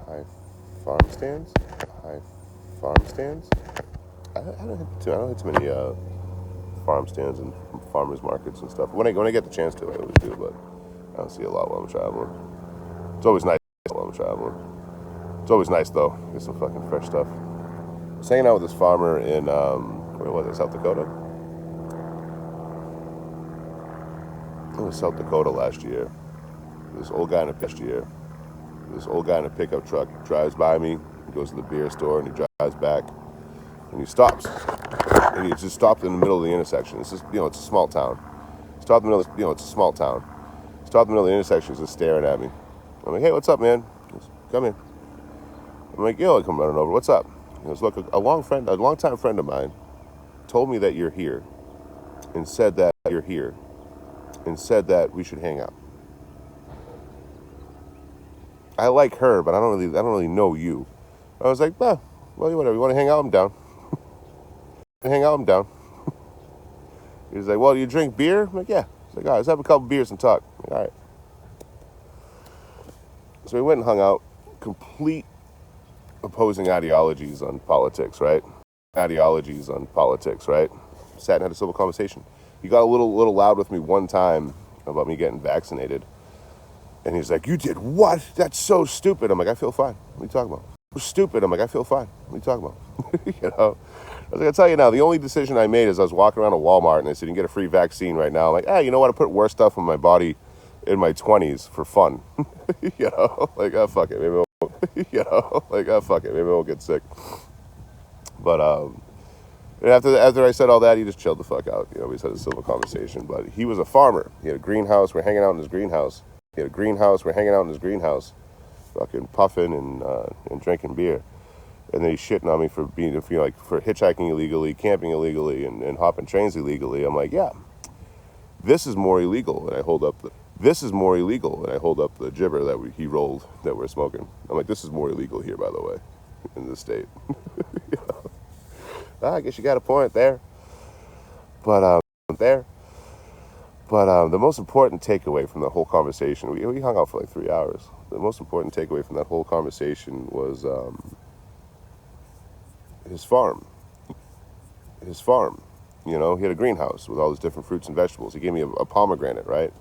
High farm stands. High farm stands. I don't hit too many farm stands and farmers markets and stuff. When I get the chance to, I always do, but I don't see a lot while I'm traveling. It's always nice while I'm traveling. It's always nice though. Get some fucking fresh stuff. I was hanging out with this farmer in where was it? South Dakota. It was South Dakota last year. This old guy in a pickup truck drives by me. He goes to the beer store and he drives back, and he stops. And he just stopped in the middle of the intersection. It's just, it's a small town. Stopped in the middle of, it's a small town. Stopped in the middle of the intersection, he's just staring at me. I'm like, hey, what's up, man? He goes, come in. I'm like, yo, I come running over. What's up? He goes, look, a longtime friend of mine told me that you're here and said that we should hang out. I like her, but I don't really know you. I was like, well, whatever. You want to hang out? I'm down. I'm down. He's like, well, do you drink beer? I'm like, yeah. He's like, all right, let's have a couple beers and talk. I'm like, all right. So we went and hung out. Complete opposing ideologies on politics, right? Sat and had a civil conversation. He got a little loud with me one time about me getting vaccinated. And he's like, you did what? That's so stupid. I'm like, I feel fine. What are you talking about? Stupid. I'm like, I feel fine. What are you talking about? I was like, I'll tell you now, the only decision I made is I was walking around a Walmart and they said, you can get a free vaccine right now. I'm like, you know what? I put worse stuff in my body in my 20s for fun. Like, fuck it. Maybe I won't get sick. But after I said all that, he just chilled the fuck out. We just had a civil conversation. But he was a farmer. He had a greenhouse. We're hanging out in his greenhouse. Fucking puffing and drinking beer. And then he's shitting on me for for hitchhiking illegally, camping illegally, and hopping trains illegally. I'm like, yeah, this is more illegal. And I hold up the gibber that he rolled that we're smoking. I'm like, this is more illegal here, by the way, in this state. I guess you got a point there. But the most important takeaway from the whole conversation, we hung out for like 3 hours. The most important takeaway from that whole conversation was his farm. He had a greenhouse with all these different fruits and vegetables. He gave me a pomegranate, right?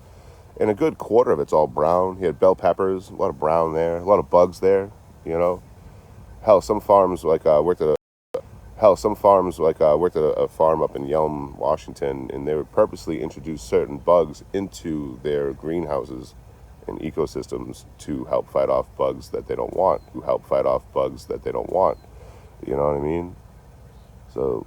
And a good quarter of it's all brown. He had bell peppers, a lot of brown there, a lot of bugs there, Hell, some farms worked at a farm up in Yelm, Washington, and they would purposely introduce certain bugs into their greenhouses and ecosystems to help fight off bugs that they don't want. You know what I mean? So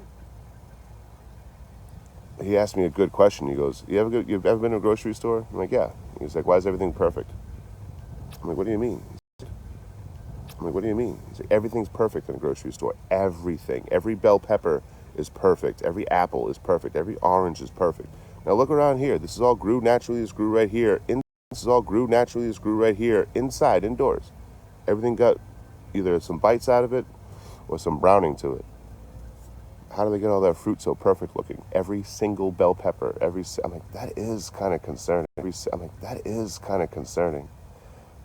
he asked me a good question. He goes, you've ever been to a grocery store? I'm like, yeah. He's like, why is everything perfect? I'm like, what do you mean? He's like, everything's perfect in a grocery store. Everything. Every bell pepper is perfect. Every apple is perfect. Every orange is perfect. Now look around here. This is all grew naturally. This grew right here. Inside, indoors. Everything got either some bites out of it or some browning to it. How do they get all that fruit so perfect looking? Every single bell pepper. I'm like, that is kind of concerning.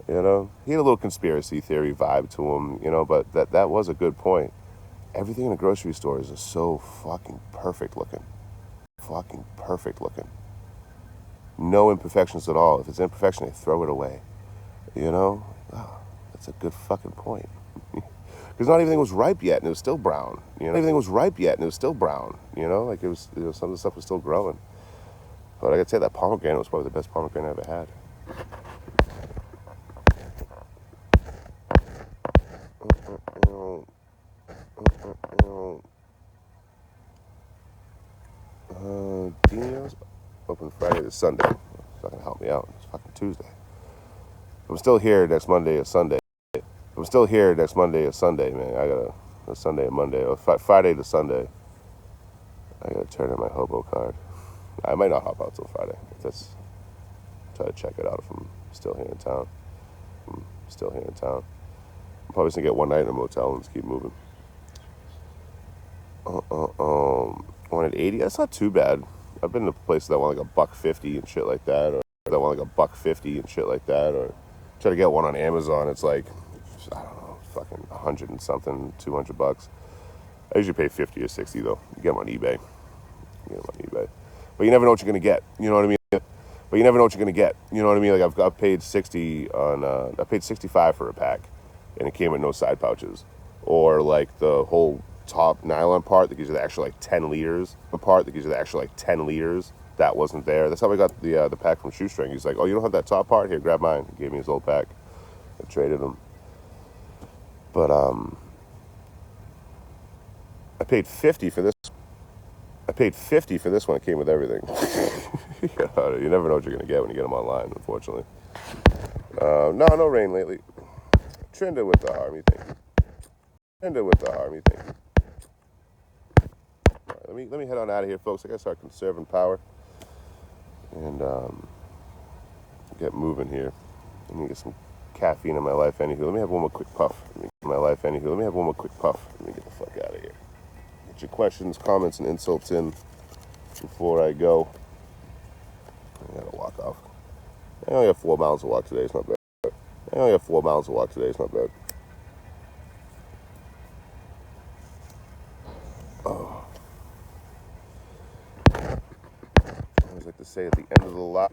He had a little conspiracy theory vibe to him, but that was a good point. Everything in a grocery store is just so fucking perfect looking. No imperfections at all. If it's imperfection, they throw it away. Oh, that's a good fucking point. Because not everything was ripe yet, and it was still brown. Like it was, some of the stuff was still growing. But I gotta say, that pomegranate was probably the best pomegranate I ever had. Dino's open Friday to Sunday. It's not gonna help me out. It's fucking Tuesday. I'm still here next Monday or Sunday. Man. I got a Sunday and Monday, or Friday to Sunday. I gotta turn in my hobo card. I might not hop out till Friday. Try to check it out if I'm still here in town. I'm probably just gonna get one night in a motel and just keep moving. 180. That's not too bad. I've been to places that want like $1.50 and shit like that, or that want like $1.50 and shit like that, or try to get one on Amazon. It's like, I don't know, fucking 100 and something, $200. I usually pay 50 or 60 though. You get them on eBay. But you never know what you're gonna get. You know what I mean? But you never know what you're gonna get. You know what I mean? Like I've paid 60 on, I paid 65 for a pack, and it came with no side pouches, or like the whole top nylon part that gives you the actual like 10 liters. The part that gives you the actual like 10 liters. That wasn't there. That's how I got the pack from Shoestring. He's like, oh, you don't have that top part? Here, grab mine. He gave me his old pack. I traded him. But I paid 50 for this. I paid 50 for this one. It came with everything. You never know what you're gonna get when you get them online, unfortunately. No rain lately. Trended with the Harmy thing. All right, let me head on out of here, folks. I gotta start conserving power and get moving here. Let me get some caffeine in my life. Anywho, let me have one more quick puff. Let me get the fuck out of here. Get your questions, comments, and insults in before I go. I gotta walk off. I only have 4 miles to walk today. It's not bad. Oh. I always like to say at the end of the lives.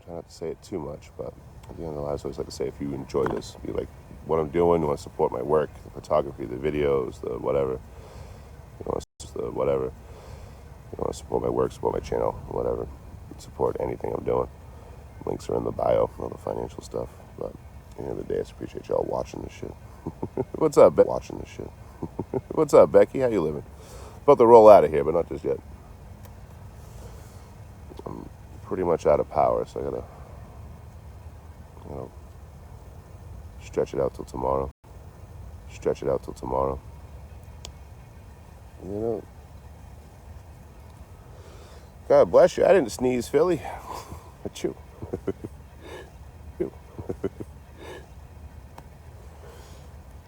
Try not to say it too much, but at the end of the lives, I always like to say, if you enjoy this, you like what I'm doing, you want to support my work, the photography, the videos, the whatever, you want to support my work, support my channel, whatever, support anything I'm doing. Links are in the bio, all the financial stuff. But at the end of the day, I just appreciate y'all watching this shit. What's up, What's up, Becky? How you living? About to roll out of here, but not just yet. I'm pretty much out of power, so I gotta, stretch it out till tomorrow. God bless you. I didn't sneeze, Philly. Achoo.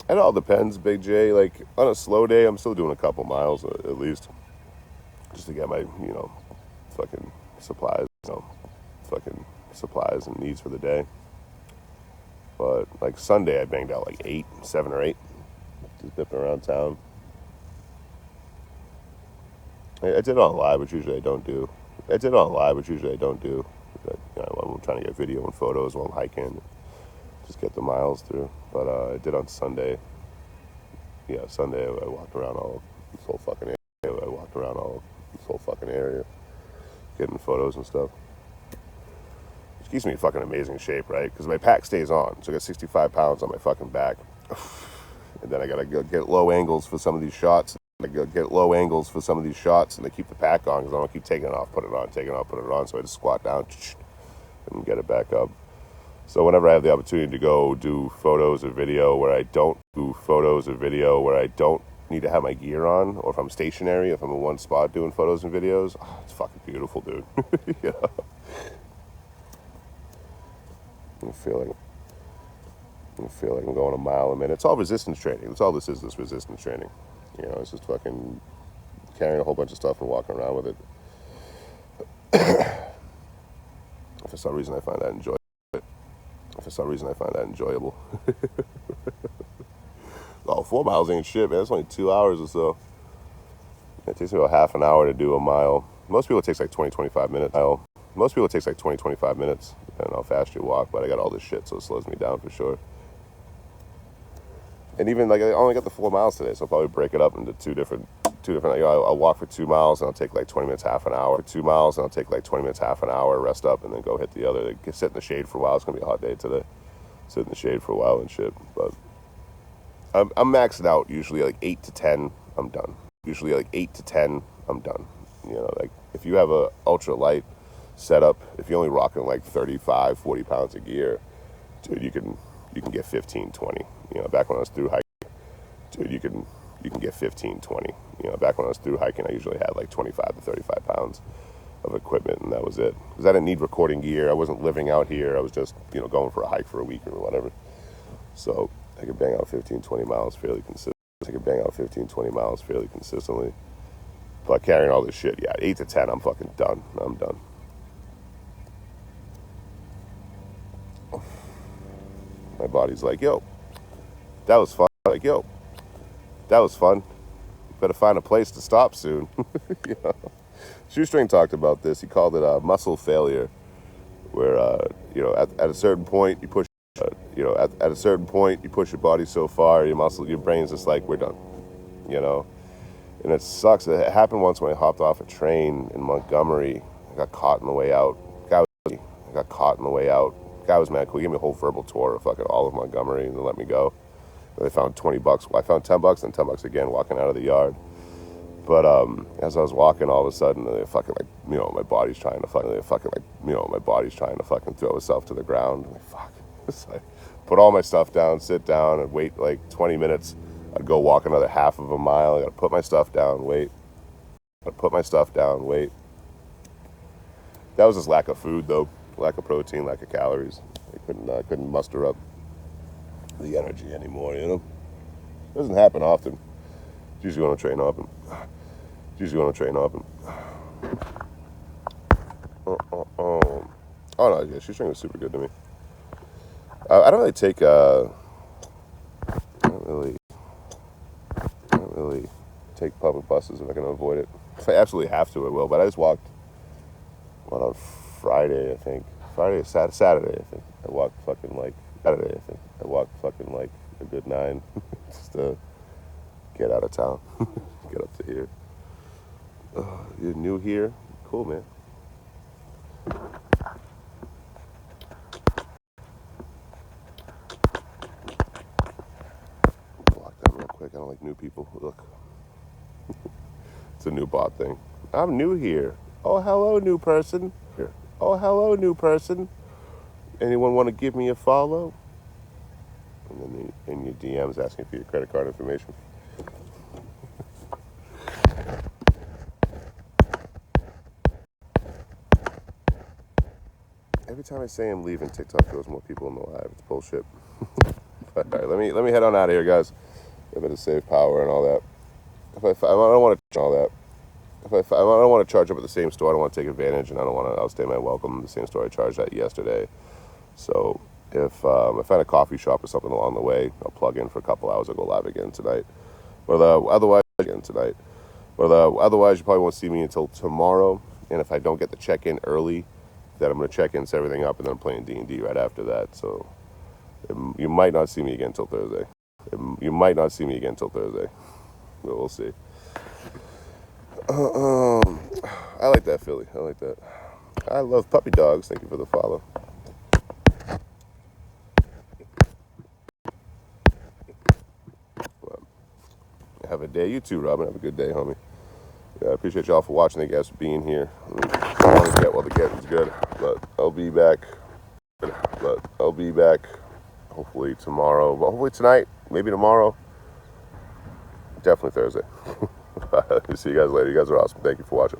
It all depends, Big J. Like, on a slow day, I'm still doing a couple miles at least, just to get my, fucking supplies, and needs for the day. But, like, Sunday, I banged out like 7 or 8, just dipping around town. I did it on live, which usually I don't do. But, I'm trying to get video and photos while I'm hiking, just get the miles through. But I did on Sunday. Yeah, Sunday I walked around all this whole fucking area, getting photos and stuff. Which keeps me in fucking amazing shape, right? Because my pack stays on, so I got 65 pounds on my fucking back. And then I gotta get low angles for some of these shots. And they keep the pack on because I don't keep taking it off, put it on. So I just squat down and get it back up. So whenever I have the opportunity to go do photos or video where I don't need to have my gear on, or if I'm stationary, if I'm in one spot doing photos and videos, it's fucking beautiful, dude. I feel like I'm going a mile a minute. It's all resistance training. That's all this is resistance training. It's just fucking carrying a whole bunch of stuff and walking around with it. For some reason, I find that enjoyable. Oh, 4 miles ain't shit, man. It's only 2 hours or so. It takes me about half an hour to do a mile. Most people it takes like 25 minutes. Depending on how fast you walk, but I got all this shit, so it slows me down for sure. And even like I only got the 4 miles today, so I'll probably break it up into two different. I'll walk for 2 miles and I'll take like 20 minutes, half an hour. Rest up and then go hit the other. Sit in the shade for a while. It's gonna be a hot day today. Sit in the shade for a while and shit. But I'm maxed out usually like 8 to 10. I'm done. Like if you have a ultra light setup, if you're only rocking like 35, 40 pounds of gear, dude, you can get 15, 20. Back when I was through hiking, dude, you can get 15, 20. Back when I was through hiking, I usually had like 25 to 35 pounds of equipment, and that was it. Because I didn't need recording gear. I wasn't living out here. I was just, going for a hike for a week or whatever. So I could bang out 15, 20 miles fairly consistently. I could bang out 15, 20 miles fairly consistently. But carrying all this shit, yeah, 8 to 10, I'm fucking done. I'm done. My body's like, yo, that was fun. Like, yo, that was fun. Better find a place to stop soon. You know? Shoestring talked about this. He called it muscle failure, where at a certain point you push, at a certain point you push your body so far, your brain's just like, we're done. You know, and it sucks. It happened once when I hopped off a train in Montgomery. I got caught on the way out. I got caught on the way out. Guy was mad cool. He gave me a whole verbal tour of fucking all of Montgomery and then let me go. And they found $20. I found $10 and $10 again walking out of the yard. But as I was walking, all of a sudden, my body's trying to fucking throw itself to the ground. I'm like, fuck. So I put all my stuff down, sit down, and wait like 20 minutes. I'd go walk another half of a mile. I gotta put my stuff down, wait. That was just lack of food, though. Lack of protein, lack of calories. I couldn't muster up the energy anymore, you know? It doesn't happen often. It's usually when I train up and oh no, yeah, shoestring was super good to me. I don't really take public buses if I can avoid it. If I absolutely have to, I will. But I just walked on Friday, I think. Saturday, I think. I walked fucking like a good 9 just to get out of town, get up to here. You're new here? Cool, man. Block that real quick. I don't like new people. Look. It's a new bot thing. I'm new here. Oh, hello, new person. Here. Oh, hello, new person. Anyone want to give me a follow? And then in your DMs asking for your credit card information. Every time I say I'm leaving, TikTok goes more people in the live. It's bullshit. But, all right, let me head on out of here, guys. A bit of save power and all that. I don't want to all that. I don't want to charge up at the same store. I don't want to take advantage, and I don't want to outstay my welcome. The same store I charged at yesterday. So if I find a coffee shop or something along the way, I'll plug in for a couple hours. I'll go live again tonight. Otherwise, you probably won't see me until tomorrow. And if I don't get the check-in early, then I'm going to check in, set everything up, and then I'm playing D&D right after that. So you might not see me again until Thursday. But we'll see. I like that, Philly. I like that. I love puppy dogs. Thank you for the follow. Well, have a day. You too, Robin. Have a good day, homie. Yeah, I appreciate y'all for watching. Thank you guys for being here. I want to get while the getting's good. But I'll be back. Hopefully tomorrow. But hopefully tonight. Maybe tomorrow. Definitely Thursday. See you guys later. You guys are awesome. Thank you for watching.